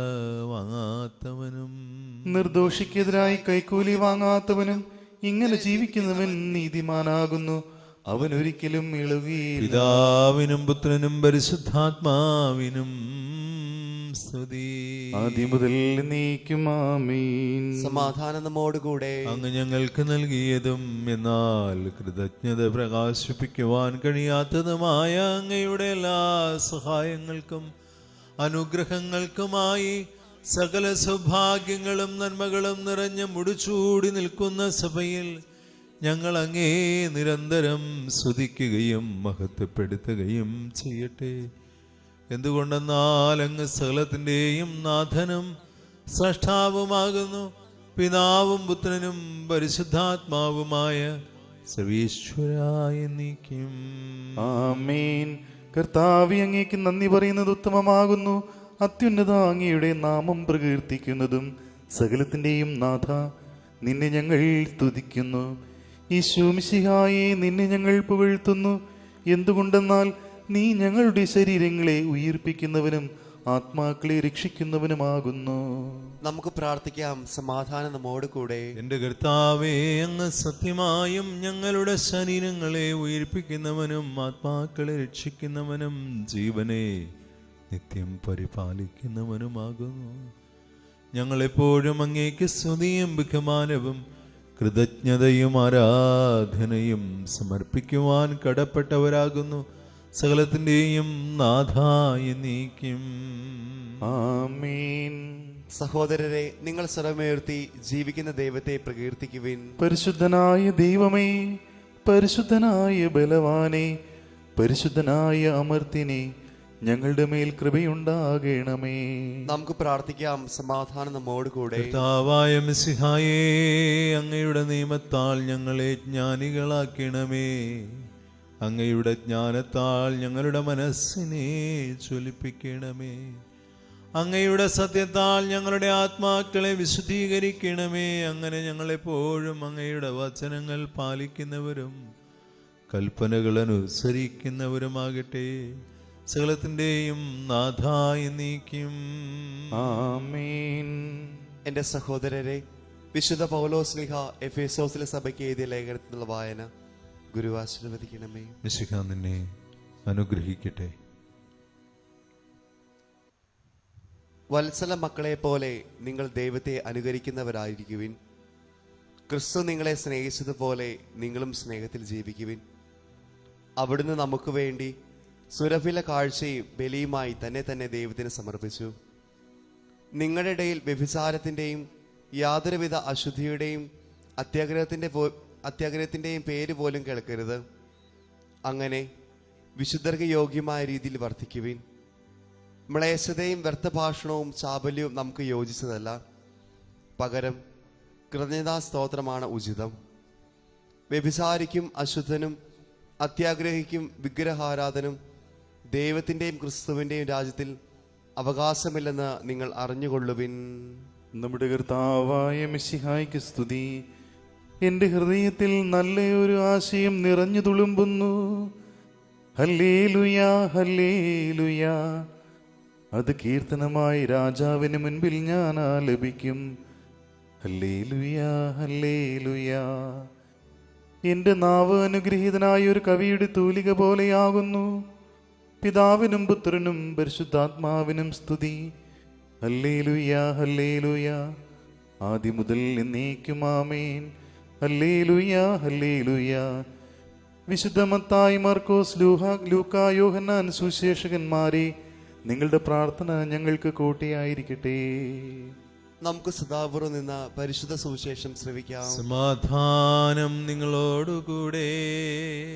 വാങ്ങാത്തവനും നിർദോഷിക്കെതിരായി കൈക്കൂലി വാങ്ങാത്തവനും ഇങ്ങനെ ജീവിക്കുന്നവൻ നീതിമാനാകുന്നു. അവൻ ഒരിക്കലും ഇളകിയില്ല. പിതാവിനും പുത്രനും പരിശുദ്ധാത്മാവിനും സ്തുതി. ആദ്യം മുതൽ എന്നേക്കും ആമേൻ. സമാധാനം നമ്മോട് കൂടെ. അങ്ങ് ഞങ്ങൾക്ക് നൽകിയതും എന്നാൽ കൃതജ്ഞത പ്രകാശിപ്പിക്കുവാൻ കഴിയാത്തതുമായ അങ്ങയുടെ എല്ലാ സഹായങ്ങൾക്കും അനുഗ്രഹങ്ങൾക്കുമായി സകല സൗഭാഗ്യങ്ങളും നന്മകളും നിറഞ്ഞ മുടിച്ചൂടി നിൽക്കുന്ന സഭയിൽ ഞങ്ങൾ അങ്ങേ നിരന്തരം സ്തുതിക്കുകയും മഹത്വപ്പെടുത്തുകയും ചെയ്യട്ടെ. എന്തുകൊണ്ടെന്നാൽ അങ്ങ് സകലത്തിൻ്റെയും നാഥനും സ്രഷ്ടാവുമാകുന്നു. പിതാവും പുത്രനും പരിശുദ്ധാത്മാവുമായ സർവേശ്വരായ എന്നേക്കും ആമേൻ. കർത്താവേ, അങ്ങേക്ക് നന്ദി പറയുന്നത് ഉത്തമമാകുന്നു. അത്യുന്നത അങ്ങയുടെ നാമം പ്രകീർത്തിക്കുന്നതും സകലത്തിന്റെയും നാഥ നിന്നെ ഞങ്ങൾ സ്തുതിക്കുന്നു. ഈശോ മിശിഹായെ, നിന്നെ ഞങ്ങൾ പുകഴ്ത്തുന്നു. എന്തുകൊണ്ടെന്നാൽ നീ ഞങ്ങളുടെ ശരീരങ്ങളെ ഉയിർപ്പിക്കുന്നവനും ആത്മാക്കളെ രക്ഷിക്കുന്നവനുമാകുന്നു. നമുക്ക് പ്രാർത്ഥിക്കാം. സമാധാനം നമ്മോട് കൂടെ. എന്റെ കർത്താവേ, അങ്ങ് സത്യമായും ഞങ്ങളുടെ ശരീരങ്ങളെ ഉയിർപ്പിക്കുന്നവനും ആത്മാക്കളെ രക്ഷിക്കുന്നവനും ജീവനെ നിത്യം പരിപാലിക്കുന്നവനുമാകുന്നു. ഞങ്ങളെപ്പോഴും അങ്ങേക്ക് സ്തുതിയും ബഹുമാനവും കൃതജ്ഞതയും ആരാധനയും സമർപ്പിക്കുവാൻ കടപ്പെട്ടവരാകുന്നു. സകലത്തിന്റെയും നാഥായ എന്നേക്കും ആമേൻ. സഹോദരരെ, നിങ്ങൾ സ്വരമുയർത്തി ജീവിക്കുന്ന ദൈവത്തെ പ്രകീർത്തിക്കുവിൻ. പരിശുദ്ധനായ ദൈവമേ, പരിശുദ്ധനായ ബലവാനെ, പരിശുദ്ധനായ അമർത്തിനെ, ഞങ്ങളുടെ മേൽ കൃപയുണ്ടാകണമേ. നമുക്ക് പ്രാർത്ഥിക്കാം. സമാധാനം നമ്മോട് കൂടെ. കർത്താവായ മിശിഹായേ, അങ്ങയുടെ നിയമത്താൽ ഞങ്ങളെ ജ്ഞാനികളാക്കണമേ. അങ്ങയുടെ ജ്ഞാനത്താൽ ഞങ്ങളുടെ മനസ്സിനെ ജ്വലിപ്പിക്കണമേ. അങ്ങയുടെ സത്യത്താൽ ഞങ്ങളുടെ ആത്മാക്കളെ വിശുദ്ധീകരിക്കണമേ. അങ്ങനെ ഞങ്ങളെപ്പോഴും അങ്ങയുടെ വചനങ്ങൾ പാലിക്കുന്നവരും കൽപ്പനകൾ അനുസരിക്കുന്നവരുമാകട്ടെ. സകലത്തിന്റെയും നാഥായ എന്നേക്കും ആമേൻ. എന്റെ സഹോദരരെ, വിശുദ്ധ പൗലോസ്ലീഹ എഫേസോസിലെ സഭയ്ക്ക് എഴുതിയ ലേഖനത്തിനുള്ള വായന ഗുരു ആശീർവദിക്കണമേ. മിശിഹാ നിന്നെ അനുഗ്രഹിക്കട്ടെ. വത്സല മക്കളെ പോലെ നിങ്ങൾ ദൈവത്തെ അനുകരിക്കുന്നവരായിരിക്കുവിൻ. ക്രിസ്തു നിങ്ങളെ സ്നേഹിച്ചതുപോലെ നിങ്ങളും സ്നേഹത്തിൽ ജീവിക്കുവിൻ. അവിടുന്ന് നമുക്ക് വേണ്ടി സുരഭില കാഴ്ചയും ബലിയുമായി തന്നെ ദൈവത്തിന് സമർപ്പിച്ചു. നിങ്ങളുടെ ഇടയിൽ വ്യഭിചാരത്തിൻ്റെയും യാതൊരുവിധ അശുദ്ധിയുടെയും അത്യാഗ്രഹത്തിൻ്റെയും പേര് പോലും കേൾക്കരുത്. അങ്ങനെ വിശുദ്ധർക്ക് യോഗ്യമായ രീതിയിൽ വർദ്ധിക്കുവിൻ. മ്ലേച്ഛതയും വ്യർത്ഥഭാഷണവും ചാബല്യവും നമുക്ക് യോജിച്ചതല്ല. പകരം കൃതജ്ഞതാ സ്തോത്രമാണ് ഉചിതം. വ്യഭിചാരിക്കും അശുദ്ധനും അത്യാഗ്രഹിക്കും വിഗ്രഹാരാധനും ദൈവത്തിൻ്റെയും ക്രിസ്തുവിൻ്റെയും രാജ്യത്തിൽ അവകാശമില്ലെന്ന് നിങ്ങൾ അറിഞ്ഞുകൊള്ളുവിൻ. നമ്മുടെ കർത്താവായ മിശിഹായ്ക്ക് സ്തുതി. എൻ്റെ ഹൃദയത്തിൽ നല്ലൊരു ആശയം നിറഞ്ഞു തുളുമ്പുന്നു. ഹല്ലേലൂയാ ഹല്ലേലൂയാ. അത് കീർത്തനമായി രാജാവിന് മുൻപിൽ ഞാൻ ആലപിക്കും. ഹല്ലേലൂയാ ഹല്ലേലൂയാ. എൻ്റെ നാവ് അനുഗ്രഹീതനായ ഒരു കവിയുടെ തൂലിക പോലെയാകുന്നു. പിതാവിനും പുത്രനും പരിശുദ്ധാത്മാവിനും സ്തുതി. ഹല്ലേലൂയാ ഹല്ലേലൂയാ. ആദ്യം മുതൽ എന്നേക്കും ആമേൻ. ഹല്ലേലൂയാ ഹല്ലേലൂയാ. വിശുദ്ധ മത്തായി, മർക്കോസ്, ലൂക്കാ, യോഹന്നാൻ സുശേഷകന്മാരെ, നിങ്ങളുടെ പ്രാർത്ഥന ഞങ്ങൾക്ക് കോട്ടയായിരിക്കട്ടെ. നമുക്ക് സദാപൂർവ്വം നിന്ന പരിശുദ്ധ സുവിശേഷം ശ്രവിക്കാം. സമാധാനം നിങ്ങളോടുകൂടെ.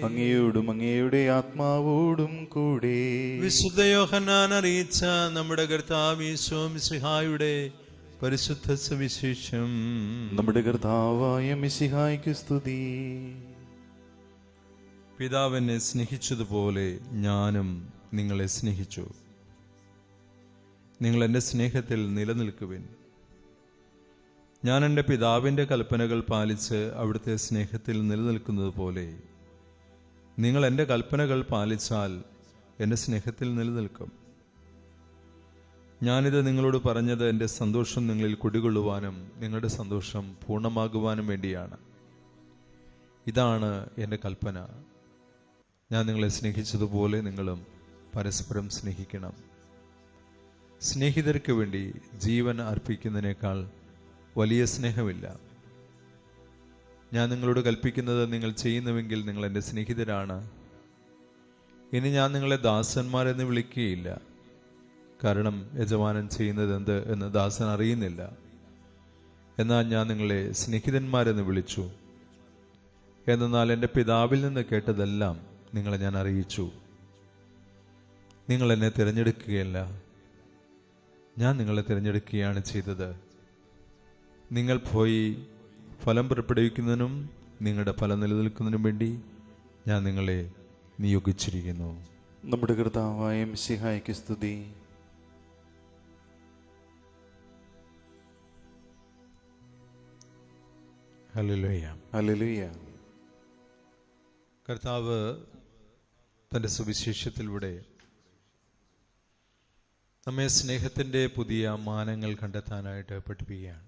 അങ്ങയോടും അങ്ങയുടെ ആത്മാവോടും കൂടെ. വിശുദ്ധ യോഹന്നാൻ അറിയിച്ച നമ്മുടെ കർത്താവ് ഈശോ മിശിഹായുടെ പരിശുദ്ധ സുവിശേഷം. നമ്മുടെ കർത്താവായ മിശിഹായ്ക്ക് സ്തുതി. പിതാവിനെ സ്നേഹിച്ചതുപോലെ ഞാനും നിങ്ങളെ സ്നേഹിച്ചു. നിങ്ങൾ എൻ്റെ സ്നേഹത്തിൽ നിലനിൽക്കുവിൻ. ഞാൻ എൻ്റെ പിതാവിൻ്റെ കൽപ്പനകൾ പാലിച്ച് അവിടുത്തെ സ്നേഹത്തിൽ നിലനിൽക്കുന്നത് പോലെ നിങ്ങൾ എൻ്റെ കൽപ്പനകൾ പാലിച്ചാൽ എൻ്റെ സ്നേഹത്തിൽ നിലനിൽക്കും. ഞാനിത് നിങ്ങളോട് പറഞ്ഞത് എൻ്റെ സന്തോഷം നിങ്ങളിൽ കുടികൊള്ളുവാനും നിങ്ങളുടെ സന്തോഷം പൂർണ്ണമാകുവാനും വേണ്ടിയാണ്. ഇതാണ് എൻ്റെ കൽപ്പന. ഞാൻ നിങ്ങളെ സ്നേഹിച്ചതുപോലെ നിങ്ങളും പരസ്പരം സ്നേഹിക്കണം. സ്നേഹിതർക്ക് വേണ്ടി ജീവൻ അർപ്പിക്കുന്നതിനേക്കാൾ വലിയ സ്നേഹമില്ല. ഞാൻ നിങ്ങളോട് കൽപ്പിക്കുന്നത് നിങ്ങൾ ചെയ്യുന്നുവെങ്കിൽ നിങ്ങൾ എൻ്റെ സ്നേഹിതരാണ്. ഇനി ഞാൻ നിങ്ങളെ ദാസന്മാരെന്ന് വിളിക്കുകയില്ല, കാരണം യജമാനൻ ചെയ്യുന്നത് എന്ത് എന്ന് ദാസൻ അറിയുന്നില്ല. എന്നാൽ ഞാൻ നിങ്ങളെ സ്നേഹിതന്മാരെന്ന് വിളിച്ചു. എന്നാൽ എൻ്റെ പിതാവിൽ നിന്ന് കേട്ടതെല്ലാം നിങ്ങളെ ഞാൻ അറിയിച്ചു. നിങ്ങൾ എന്നെ തിരഞ്ഞെടുക്കുകയല്ല, ഞാൻ നിങ്ങളെ തിരഞ്ഞെടുക്കുകയാണ് ചെയ്തത്. നിങ്ങൾ പോയി ഫലം പുറപ്പെടുവിക്കുന്നതിനും നിങ്ങളുടെ ഫലം നിലനിൽക്കുന്നതിനും വേണ്ടി ഞാൻ നിങ്ങളെ നിയോഗിച്ചിരിക്കുന്നു. നമ്മുടെ കർത്താവായ മിശിഹായ്ക്ക് സ്തുതി. ഹല്ലേലൂയ. ഹല്ലേലൂയ. കർത്താവ് തൻ്റെ സുവിശേഷത്തിലൂടെ നമ്മെ സ്നേഹത്തിൻ്റെ പുതിയ മാനങ്ങൾ കണ്ടെത്താനായിട്ട് പഠിപ്പിക്കുകയാണ്.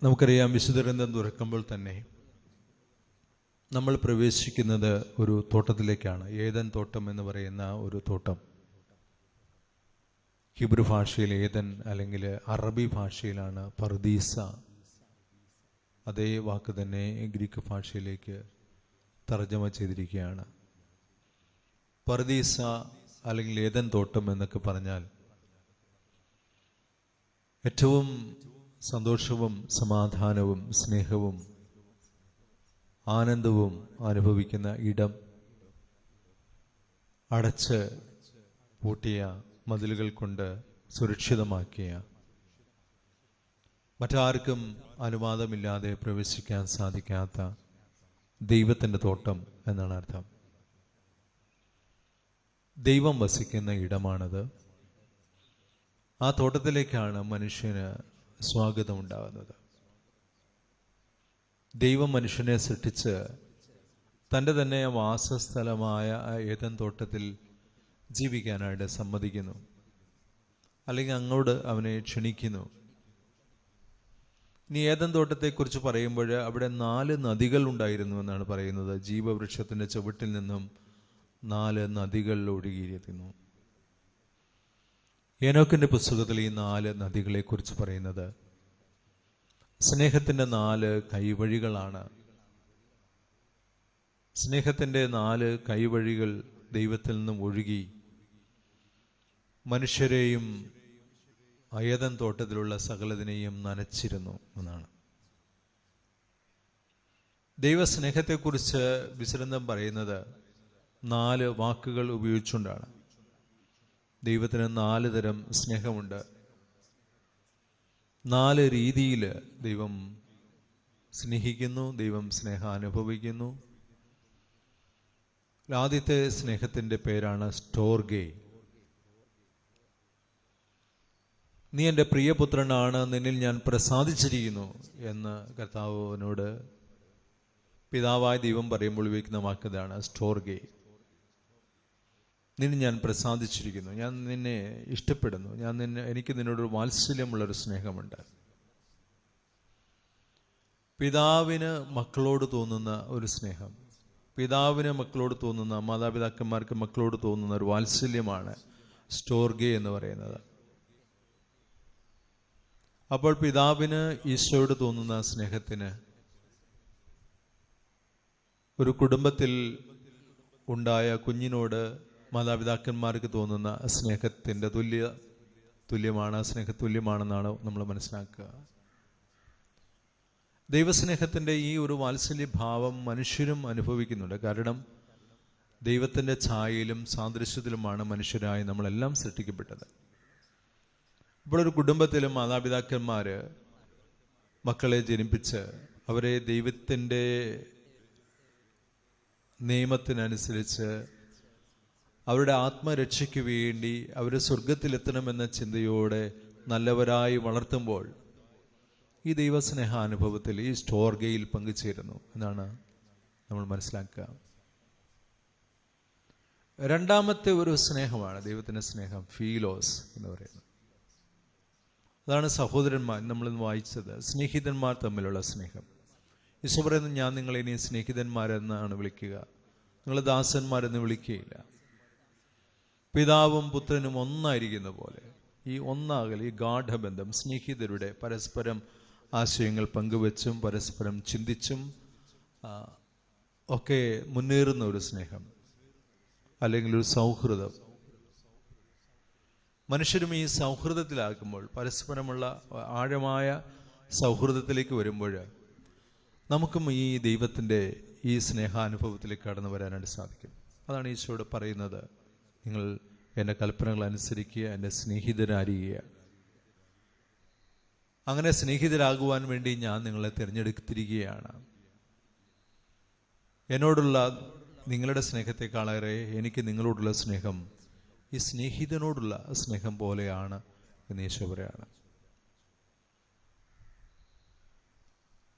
നമുക്കറിയാം, വിശുദ്ധ ഗ്രന്ഥം തുറക്കുമ്പോൾ തന്നെ നമ്മൾ പ്രവേശിക്കുന്നത് ഒരു തോട്ടത്തിലേക്കാണ്. ഏദൻ തോട്ടം എന്ന് പറയുന്ന ഒരു തോട്ടം. ഹിബ്രു ഭാഷയിൽ ഏദൻ, അല്ലെങ്കിൽ അറബി ഭാഷയിലാണ് പർദീസ. അതേ വാക്ക് തന്നെ ഗ്രീക്ക് ഭാഷയിലേക്ക് തർജ്ജമ ചെയ്തിരിക്കുകയാണ്. പർദീസ അല്ലെങ്കിൽ ഏദൻ തോട്ടം എന്നൊക്കെ പറഞ്ഞാൽ ഏറ്റവും സന്തോഷവും സമാധാനവും സ്നേഹവും ആനന്ദവും അനുഭവിക്കുന്ന ഇടം, അടച്ച് പൂട്ടിയ മതിലുകൾ കൊണ്ട് സുരക്ഷിതമാക്കിയ, മറ്റാർക്കും അനുവാദമില്ലാതെ പ്രവേശിക്കാൻ സാധിക്കാത്ത ദൈവത്തിൻ്റെ തോട്ടം എന്നാണ് അർത്ഥം. ദൈവം വസിക്കുന്ന ഇടമാണത്. ആ തോട്ടത്തിലേക്കാണ് മനുഷ്യന് സ്വാഗതം ഉണ്ടാകുന്നത്. ദൈവം മനുഷ്യനെ സൃഷ്ടിച്ച് തൻ്റെ തന്നെ വാസസ്ഥലമായ ഏദൻ തോട്ടത്തിൽ ജീവിക്കാനായിട്ട് സമ്മതിക്കുന്നു, അല്ലെങ്കിൽ അങ്ങോട്ട് അവനെ ക്ഷണിക്കുന്നു. ഇനി ഏദൻ തോട്ടത്തെക്കുറിച്ച് പറയുമ്പോൾ അവിടെ 4 നദികൾ ഉണ്ടായിരുന്നു എന്നാണ് പറയുന്നത്. ജീവവൃക്ഷത്തിൻ്റെ ചുവട്ടിൽ നിന്നും 4 നദികൾ ഒഴുകിയിരിക്കുന്നു. ഏനോക്കിന്റെ പുസ്തകത്തിൽ ഈ 4 നദികളെ കുറിച്ച് പറയുന്നത് സ്നേഹത്തിന്റെ 4 കൈവഴികളാണ്. സ്നേഹത്തിന്റെ 4 കൈവഴികൾ ദൈവത്തിൽ നിന്നും ഒഴുകി മനുഷ്യരെയും ഏദൻ തോട്ടത്തിലുള്ള സകലതിനെയും നനച്ചിരുന്നു എന്നാണ്. ദൈവസ്നേഹത്തെക്കുറിച്ച് വിശദം പറയുന്നത് 4 വാക്കുകൾ ഉപയോഗിച്ചുകൊണ്ടാണ്. ദൈവത്തിന് 4 തരം സ്നേഹമുണ്ട്. 4 രീതിയിൽ ദൈവം സ്നേഹിക്കുന്നു, ദൈവം സ്നേഹം അനുഭവിക്കുന്നു. ആദ്യത്തെ സ്നേഹത്തിന്റെ പേരാണ് സ്റ്റോർഗേ. നീ എൻ്റെ പ്രിയപുത്രനാണ്, നിന്നിൽ ഞാൻ പ്രസാദിച്ചിരിക്കുന്നു എന്ന് കർത്താവിനോട് പിതാവായ ദൈവം പറയുമ്പോൾ ഉപയോഗിക്കുന്ന വാക്കതാണ് സ്റ്റോർഗേ. നിന്നെ ഞാൻ പ്രസാദിച്ചിരിക്കുന്നു, ഞാൻ നിന്നെ ഇഷ്ടപ്പെടുന്നു, എനിക്ക് നിന്നോടൊരു വാത്സല്യമുള്ളൊരു സ്നേഹമുണ്ട്. പിതാവിന് മക്കളോട് തോന്നുന്ന ഒരു സ്നേഹം, പിതാവിന് മക്കളോട് തോന്നുന്ന, മാതാപിതാക്കന്മാർക്ക് മക്കളോട് തോന്നുന്ന ഒരു വാത്സല്യമാണ് സ്റ്റോർഗേ എന്ന് പറയുന്നത്. അപ്പോൾ പിതാവിന് ഈശോയോട് തോന്നുന്ന സ്നേഹത്തിന് ഒരു കുടുംബത്തിൽ ഉണ്ടായ കുഞ്ഞിനോട് മാതാപിതാക്കന്മാർക്ക് തോന്നുന്ന സ്നേഹത്തിൻ്റെ തുല്യമാണ്, സ്നേഹതുല്യമാണെന്നാണ് നമ്മൾ മനസ്സിലാക്കുക. ദൈവസ്നേഹത്തിൻ്റെ ഈ ഒരു വാത്സല്യഭാവം മനുഷ്യരും അനുഭവിക്കുന്നുണ്ട്. കാരണം ദൈവത്തിൻ്റെ ഛായയിലും സാദൃശ്യത്തിലുമാണ് മനുഷ്യരായി നമ്മളെല്ലാം സൃഷ്ടിക്കപ്പെട്ടത്. ഇപ്പോൾ ഒരു കുടുംബത്തിലും മാതാപിതാക്കന്മാർ മക്കളെ ജനിപ്പിച്ച് അവരെ ദൈവത്തിൻ്റെ നിയമത്തിനനുസരിച്ച് അവരുടെ ആത്മരക്ഷയ്ക്ക് വേണ്ടി അവർ സ്വർഗത്തിലെത്തണമെന്ന ചിന്തയോടെ നല്ലവരായി വളർത്തുമ്പോൾ ഈ ദൈവസ്നേഹാനുഭവത്തിൽ ഈ സ്റ്റോർഗയിൽ പങ്കുചേരുന്നു എന്നാണ് നമ്മൾ മനസ്സിലാക്കുക. രണ്ടാമത്തെ ഒരു സ്നേഹമാണ് ദൈവത്തിൻ്റെ സ്നേഹം, ഫീലോസ് എന്ന് പറയുന്നത്. അതാണ് സഹോദരന്മാർ, നമ്മളിന്ന് വായിച്ചത്, സ്നേഹിതന്മാർ തമ്മിലുള്ള സ്നേഹം. ഈശോ പറയുന്നത്, ഞാൻ നിങ്ങളെ ഇനി സ്നേഹിതന്മാരെന്നാണ് വിളിക്കുക, നിങ്ങൾ ദാസന്മാരെന്ന് വിളിക്കുകയില്ല. പിതാവും പുത്രനും ഒന്നായിരിക്കുന്ന പോലെ ഈ ഒന്നാകൽ, ഈ ഗാഢബന്ധം, സ്നേഹിതരുടെ പരസ്പരം ആശയങ്ങൾ പങ്കുവെച്ചും പരസ്പരം ചിന്തിച്ചും ഒക്കെ മുന്നേറുന്ന ഒരു സ്നേഹം, അല്ലെങ്കിൽ ഒരു സൗഹൃദം. മനുഷ്യരും ഈ സൗഹൃദത്തിലാക്കുമ്പോൾ, പരസ്പരമുള്ള ആഴമായ സൗഹൃദത്തിലേക്ക് വരുമ്പോൾ നമുക്കും ഈ ദൈവത്തിൻ്റെ ഈ സ്നേഹാനുഭവത്തിലേക്ക് കടന്നു വരാനായിട്ട് സാധിക്കും. അതാണ് ഈശോയോട് പറയുന്നത്, നിങ്ങൾ എൻ്റെ കൽപ്പനകൾ അനുസരിക്കുക, എൻ്റെ സ്നേഹിതരായിരിക്കുക. അങ്ങനെ സ്നേഹിതരാകുവാൻ വേണ്ടി ഞാൻ നിങ്ങളെ തിരഞ്ഞെടുത്തിരിക്കുകയാണ്. എന്നോടുള്ള നിങ്ങളുടെ സ്നേഹത്തെക്കാളേറെ എനിക്ക് നിങ്ങളോടുള്ള സ്നേഹം ഈ സ്നേഹിതനോടുള്ള സ്നേഹം പോലെയാണ് എന്ന് ഈശോ പറയാണ്.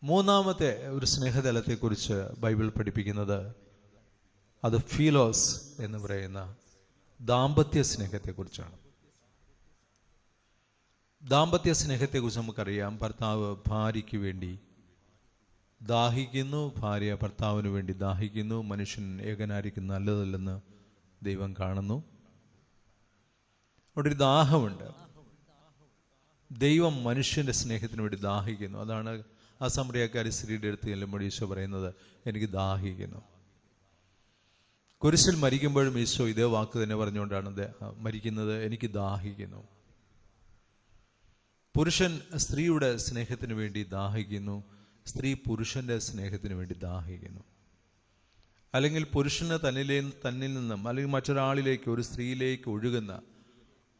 മൂന്നാമത്തെ ഒരു സ്നേഹതലത്തെക്കുറിച്ച് ബൈബിൾ പഠിപ്പിക്കുന്നത് അത് ഫീലോസ് എന്ന് പറയുന്ന ദാമ്പത്യ സ്നേഹത്തെക്കുറിച്ചാണ്. ദാമ്പത്യ സ്നേഹത്തെക്കുറിച്ച് നമുക്കറിയാം, ഭർത്താവ് ഭാര്യയ്ക്ക് വേണ്ടി ദാഹിക്കുന്നു, ഭാര്യ ഭർത്താവിന് വേണ്ടി ദാഹിക്കുന്നു. മനുഷ്യൻ ഏകനായിരിക്കും നല്ലതല്ലെന്ന് ദൈവം കാണുന്നു. അവിടെ ഒരു ദാഹമുണ്ട്. ദൈവം മനുഷ്യന്റെ സ്നേഹത്തിന് വേണ്ടി ദാഹിക്കുന്നു. അതാണ് ആ സമറിയക്കാരി സ്ത്രീയുടെ അടുത്ത് ചെല്ലുമ്പോൾ ഈശോ പറയുന്നത്, എനിക്ക് ദാഹിക്കുന്നു. കുരിശിൽ മരിക്കുമ്പോഴും ഈശോ ഇതേ വാക്ക് തന്നെ പറഞ്ഞുകൊണ്ടാണ് മരിക്കുന്നത്, എനിക്ക് ദാഹിക്കുന്നു. പുരുഷൻ സ്ത്രീയുടെ സ്നേഹത്തിന് വേണ്ടി ദാഹിക്കുന്നു, സ്ത്രീ പുരുഷന്റെ സ്നേഹത്തിന് വേണ്ടി ദാഹിക്കുന്നു. അല്ലെങ്കിൽ പുരുഷന് തന്നിൽ നിന്നും അല്ലെങ്കിൽ മറ്റൊരാളിലേക്ക്, ഒരു സ്ത്രീയിലേക്ക് ഒഴുകുന്ന,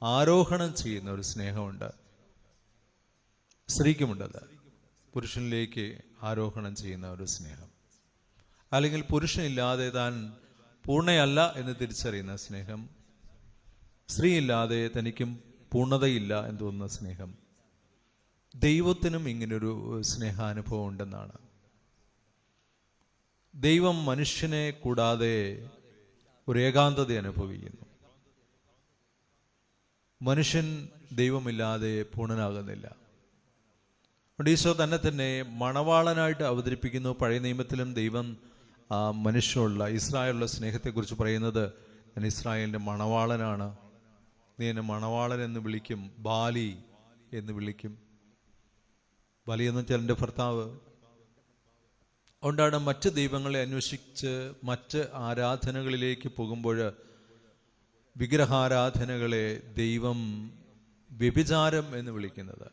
ആരോഹണം ചെയ്യുന്ന ഒരു സ്നേഹമുണ്ട്. സ്ത്രീക്കുമുണ്ടത്, പുരുഷനിലേക്ക് ആരോഹണം ചെയ്യുന്ന ഒരു സ്നേഹം. അല്ലെങ്കിൽ പുരുഷനില്ലാതെ താൻ പൂർണ്ണയല്ല എന്ന് തിരിച്ചറിയുന്ന സ്നേഹം, സ്ത്രീയില്ലാതെ തനിക്കും പൂർണ്ണതയില്ല എന്ന് തോന്നുന്ന സ്നേഹം. ദൈവത്തിനും ഇങ്ങനൊരു സ്നേഹാനുഭവം ഉണ്ടെന്നാണ്. ദൈവം മനുഷ്യനെ കൂടാതെ ഒരു ഏകാന്തത അനുഭവിക്കുന്നു. മനുഷ്യൻ ദൈവമില്ലാതെ പൂർണ്ണനാകുന്നില്ല. ഈശോ തന്നെ മണവാളനായിട്ട് അവതരിപ്പിക്കുന്നു. പഴയ നിയമത്തിലും ദൈവം ആ മനുഷ്യനുള്ള ഇസ്രായേലുള്ള സ്നേഹത്തെക്കുറിച്ച് പറയുന്നത്, ഞാൻ ഇസ്രായേലിൻ്റെ മണവാളനാണ്, നീ എന്നെ മണവാളൻ എന്ന് വിളിക്കും, ബാലി എന്ന് വിളിക്കും. ബാലി എന്ന് വെച്ചാൽ എൻ്റെ ഭർത്താവ്. അതുകൊണ്ടാണ് മറ്റ് ദൈവങ്ങളെ അന്വേഷിച്ച് മറ്റ് ആരാധനകളിലേക്ക് പോകുമ്പോൾ വിഗ്രഹാരാധനകളെ ദൈവം വ്യഭിചാരം എന്ന് വിളിക്കുന്നത്.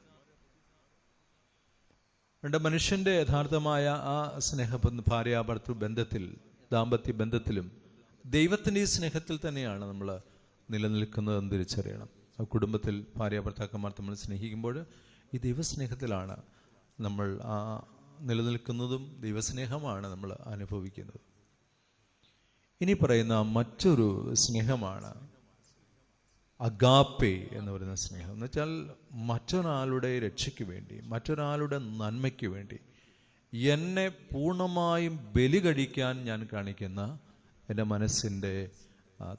അതുകൊണ്ട് മനുഷ്യൻ്റെ യഥാർത്ഥമായ ആ ഭാര്യാഭർത്തൃ ബന്ധത്തിൽ, ദാമ്പത്യ ബന്ധത്തിലും ദൈവത്തിൻ്റെ ഈ സ്നേഹത്തിൽ തന്നെയാണ് നമ്മൾ നിലനിൽക്കുന്നതെന്ന് തിരിച്ചറിയണം. ആ കുടുംബത്തിൽ ഭാര്യാഭർത്താക്കന്മാർ നമ്മൾ സ്നേഹിക്കുമ്പോൾ ഈ ദൈവസ്നേഹത്തിലാണ് നമ്മൾ ആ നിലനിൽക്കുന്നതും ദൈവസ്നേഹമാണ് നമ്മൾ അനുഭവിക്കുന്നത്. ഇനി പറയുന്ന മറ്റൊരു സ്നേഹമാണ് അഗാപ്പെ എന്ന് പറയുന്ന സ്നേഹം. എന്ന് വെച്ചാൽ മറ്റൊരാളുടെ രക്ഷയ്ക്ക് വേണ്ടി, മറ്റൊരാളുടെ നന്മയ്ക്ക് വേണ്ടി എന്നെ പൂർണ്ണമായും ബലി കഴിക്കാൻ ഞാൻ കാണിക്കുന്ന എൻ്റെ മനസ്സിൻ്റെ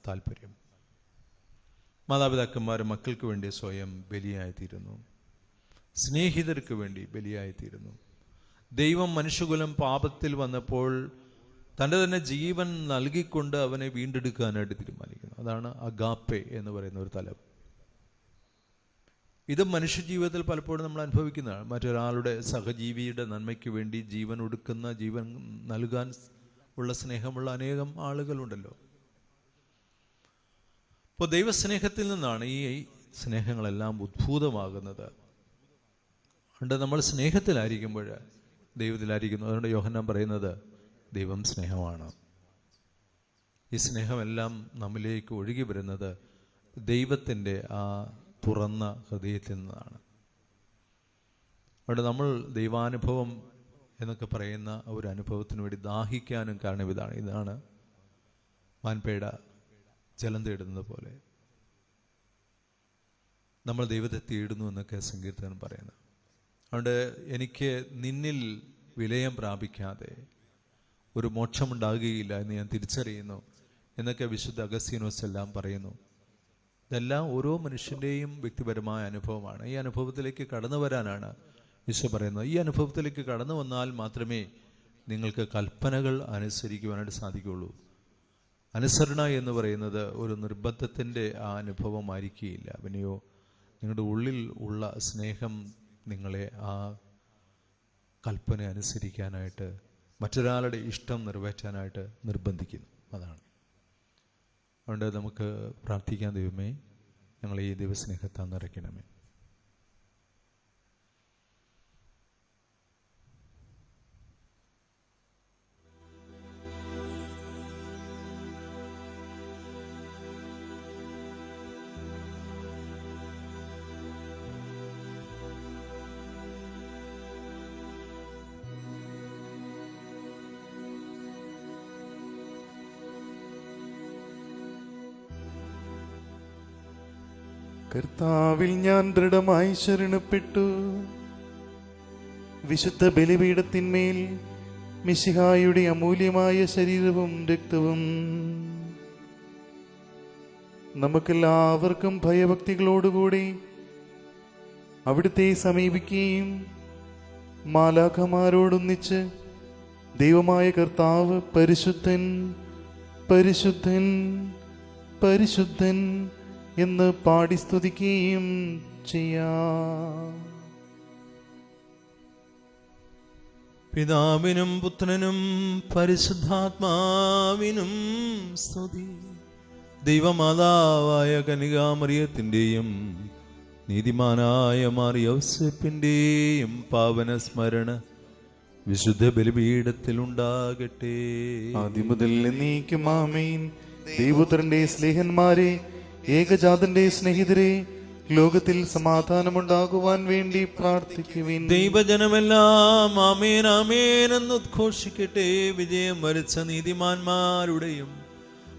താല്പര്യം. മാതാപിതാക്കന്മാർ മക്കൾക്ക് വേണ്ടി സ്വയം ബലിയായിത്തീരുന്നു, സ്നേഹിതർക്ക് വേണ്ടി ബലിയായിത്തീരുന്നു. ദൈവം മനുഷ്യകുലം പാപത്തിൽ വന്നപ്പോൾ തൻ്റെ തന്നെ ജീവൻ നൽകിക്കൊണ്ട് അവനെ വീണ്ടെടുക്കാനായിട്ട് തീരുമാനിക്കുന്നു. അതാണ് അഗാപ്പെ എന്ന് പറയുന്ന ഒരു തലം. ഇത് മനുഷ്യജീവിതത്തിൽ പലപ്പോഴും നമ്മൾ അനുഭവിക്കുന്നതാണ്. മറ്റൊരാളുടെ സഹജീവിയുടെ നന്മയ്ക്ക് വേണ്ടി ജീവൻ ഒടുക്കുന്ന, ജീവൻ നൽകാൻ ഉള്ള സ്നേഹമുള്ള അനേകം ആളുകളുണ്ടല്ലോ. അപ്പോൾ ദൈവസ്നേഹത്തിൽ നിന്നാണ് ഈ സ്നേഹങ്ങളെല്ലാം ഉദ്ഭൂതമാകുന്നത്. അതുകൊണ്ട് നമ്മൾ സ്നേഹത്തിലായിരിക്കുമ്പോൾ ദൈവത്തിലായിരിക്കുന്നു. അതുകൊണ്ട് യോഹന്നാൻ പറയുന്നത് ദൈവം സ്നേഹമാണ്. ഈ സ്നേഹമെല്ലാം നമ്മിലേക്ക് ഒഴുകി വരുന്നത് ദൈവത്തിൻ്റെ ആ തുറന്ന ഹൃദയത്തിൽ നിന്നാണ്. അവിടെ നമ്മൾ ദൈവാനുഭവം എന്നൊക്കെ പറയുന്ന ഒരു അനുഭവത്തിന് വേണ്ടി ദാഹിക്കാനും കാരണം ഇതാണ് മാൻപേട ജലം തേടുന്നത് പോലെ നമ്മൾ ദൈവത്തെ തേടുന്നു എന്നൊക്കെ സങ്കീർത്തനം പറയുന്നത്. അതുകൊണ്ട് എനിക്ക് നിന്നിൽ വിലയം പ്രാപിക്കാതെ ഒരു മോക്ഷമുണ്ടാകുകയില്ല എന്ന് ഞാൻ തിരിച്ചറിയുന്നു എന്നൊക്കെ വിശുദ്ധ അഗസ്തീനോസ് എല്ലാം പറയുന്നു. ഇതെല്ലാം ഓരോ മനുഷ്യൻ്റെയും വ്യക്തിപരമായ അനുഭവമാണ്. ഈ അനുഭവത്തിലേക്ക് കടന്നു വരാനാണ് ഈശോ പറയുന്നത്. ഈ അനുഭവത്തിലേക്ക് കടന്നു വന്നാൽ മാത്രമേ നിങ്ങൾക്ക് കൽപ്പനകൾ അനുസരിക്കുവാനായിട്ട് സാധിക്കുകയുള്ളൂ. അനുസരണ എന്ന് പറയുന്നത് ഒരു നിർബന്ധത്തിൻ്റെ ആ അനുഭവമായിരിക്കുകയില്ല. പിന്നെയോ നിങ്ങളുടെ ഉള്ളിൽ ഉള്ള സ്നേഹം നിങ്ങളെ ആ കൽപ്പന അനുസരിക്കാനായിട്ട്, മറ്റൊരാളുടെ ഇഷ്ടം നിറവേറ്റാനായിട്ട് നിർബന്ധിക്കുന്നു. അതാണ്. അതുകൊണ്ട് നമുക്ക് പ്രാർത്ഥിക്കാൻ, ദൈവമേ ഞങ്ങളെ ഈ ദൈവസ്നേഹത്താൽ നിറയ്ക്കണമേ. കർത്താവിൽ ഞാൻ ദൃഢമായി ശരണപ്പെട്ടു. വിശുദ്ധ ബലിപീഠത്തിന്മേൽ മിശിഹായുടെ അമൂല്യമായ ശരീരവും രക്തവും നമുക്കെല്ലാവർക്കും ഭയഭക്തികളോടുകൂടി അവിടുത്തെ സമീപിക്കുകയും മാലാഖമാരോടൊന്നിച്ച് ദൈവമായ കർത്താവ് പരിശുദ്ധൻ പരിശുദ്ധൻ പരിശുദ്ധൻ എന്ന് പാടി സ്തുതിക്കുകയും ചെയ്യാം. പിതാവിനും പുത്രനും പരിശുദ്ധാത്മാവിനും സ്തുതി. ദൈവമാതാവായ കന്യകാമറിയത്തിൻ്റെയും നീതിമാനായ മാർ യൗസേപ്പിൻ്റെയും പാവന സ്മരണ വിശുദ്ധ ബലിപീഠത്തിൽ ഉണ്ടാകട്ടെ. ആദ്യം മുതൽ എന്നേക്കും ആമേൻ. ദൈവപുത്രന്റെ സ്നേഹന്മാരെ, ഏകജാതന്റെ സ്നേഹിതരെ, ലോകത്തിൽ സമാധാനമുണ്ടാകുവാൻ വേണ്ടി പ്രാർത്ഥിക്കുവിൻ. ദൈവജനമെല്ലാം ആമേൻ ആമേൻ എന്ന് ഉദ്ഘോഷിക്കട്ടെ. വിജയം വരിച്ച നീതിമാന്മാരുടെയും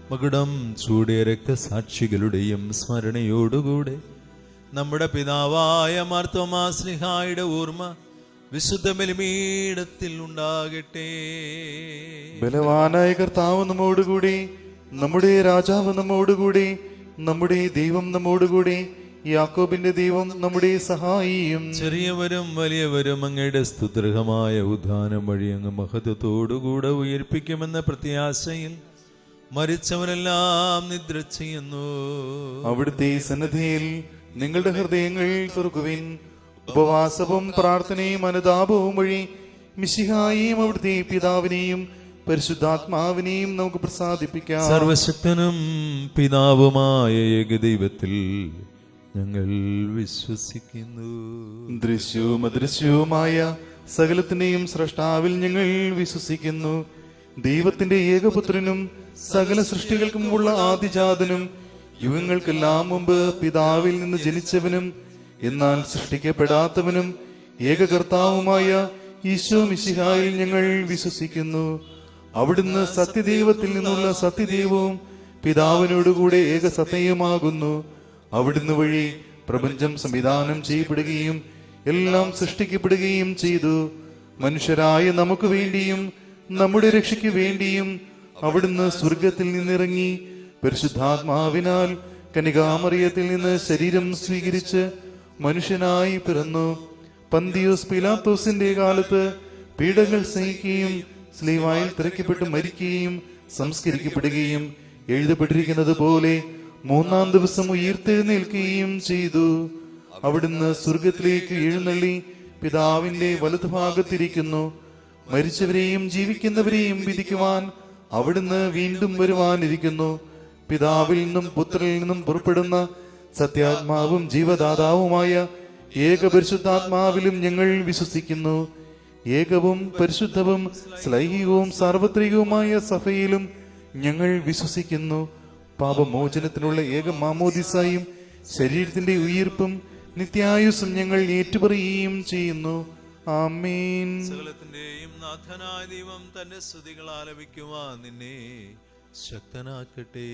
മകുടം ചൂടിയ രക്തസാക്ഷികളുടെയും സ്മരണയോടുകൂടെ നമ്മുടെ പിതാവായ മാർത്തോമാ ശ്ലീഹായുടെ ഓർമ്മ വിശുദ്ധ ബലിപീഠത്തിൽ ഉണ്ടാകട്ടെ. ബലവാനായ കർത്താവ് നമ്മോടുകൂടി, നമ്മുടെ രാജാവ് നമ്മോടുകൂടി, നമ്മുടെ ദൈവം നമ്മോടുകൂടി യാക്കോബിന്റെ ദൈവം നമ്മുടെ സഹായിയും ചെറിയവരും വലിയവരും അങ്ങയുടെ സ്തുത്യർഹമായ ഉദ്ധാനം വഴി അങ്ങ് മഹത്വത്തോടുകൂടെ ഉയർപ്പിക്കുമെന്ന പ്രത്യാശയിൽ മരിച്ചവരെല്ലാം നിദ്ര ചെയ്യുന്നു. അവിടുത്തെ സന്നിധിയിൽ നിങ്ങളുടെ ഹൃദയങ്ങൾ തുറക്കുവിൻ. ഉപവാസവും പ്രാർത്ഥനയും അനുതാപവും വഴി മിശിഹായെയും അവിടുത്തെ പിതാവിനെയും പരിശുദ്ധാത്മാവിനെയും നമുക്ക് പ്രസാദിപ്പിക്കാം. സർവശക്തനും പിതാവുമായ ഏകദൈവത്തിൽ ഞങ്ങൾ വിശ്വസിക്കുന്നു. ദൃശ്യവും അദൃശ്യവുമായ സകലത്തിന്റെയും സ്രഷ്ടാവിൽ ഞങ്ങൾ വിശ്വസിക്കുന്നു. ദൈവത്തിന്റെ ഏകപുത്രനും സകല സൃഷ്ടികൾക്കും ഉള്ള ആദിജാതനും യുഗങ്ങൾക്കെല്ലാം മുമ്പ് പിതാവിൽ നിന്ന് ജനിച്ചവനും എന്നാൽ സൃഷ്ടിക്കപ്പെടാത്തവനും ഏകകർത്താവുമായ ഈശോ മിശിഹായിൽ ഞങ്ങൾ വിശ്വസിക്കുന്നു. അവിടുന്ന് സത്യദൈവത്തിൽ നിന്നുള്ള സത്യദൈവവും പിതാവിനോടുകൂടെ ഏകസത്തയുമാകുന്നു. അവിടുന്ന് വഴി പ്രപഞ്ചം സംവിധാനം ചെയ്യപ്പെടുകയും എല്ലാം സൃഷ്ടിക്കപ്പെടുകയും ചെയ്തു. മനുഷ്യരായ നമുക്ക് വേണ്ടിയും നമ്മുടെ രക്ഷയ്ക്ക് വേണ്ടിയും അവിടുന്ന് സ്വർഗത്തിൽ നിന്നിറങ്ങി പരിശുദ്ധാത്മാവിനാൽ കന്യകാമറിയത്തിൽ നിന്ന് ശരീരം സ്വീകരിച്ച് മനുഷ്യനായി പിറന്നു. പന്തിയോസ് പീലാത്തോസിന്റെ കാലത്ത് പീഡകൾ സഹിക്കുകയും സ്ലീവായിൽ തിരക്കപ്പെട്ട് മരിക്കുകയും സംസ്കരിക്കപ്പെടുകയും എഴുതപ്പെട്ടിരിക്കുന്നത് പോലെ മൂന്നാം ദിവസം ഉയർത്തെഴുന്നേൽക്കുകയും ചെയ്തു. അവിടുന്ന് സ്വർഗത്തിലേക്ക് എഴുന്നള്ളി പിതാവിന്റെ വലതുഭാഗത്തിരിക്കുന്നു. മരിച്ചവരെയും ജീവിക്കുന്നവരെയും വിധിക്കുവാൻ അവിടുന്ന് വീണ്ടും വരുവാനിരിക്കുന്നു. പിതാവിൽ നിന്നും പുത്രനിൽ നിന്നും പുറപ്പെടുന്ന സത്യാത്മാവും ജീവദാതാവുമായ ഏകപരിശുദ്ധാത്മാവിലും ഞങ്ങൾ വിശ്വസിക്കുന്നു. ഏകവും പരിശുദ്ധവും ശ്ലൈഹികവും സാർവത്രികവുമായ സഭയിലും ഞങ്ങൾ വിശ്വസിക്കുന്നു. പാപമോചനത്തിനുള്ള ഏക മാമോദിസായും ശരീരത്തിന്റെ ഉയിർപ്പും നിത്യായുസ്സും ഞങ്ങൾ ഏറ്റുപറയുകയും ചെയ്യുന്നു. ആമേൻ. സകലത്തിന്റെയും നാഥനായ ദൈവം തന്റെ സ്തുതികൾ ആലപിക്കുവാൻ നിന്നെ ശക്തനാക്കട്ടെ.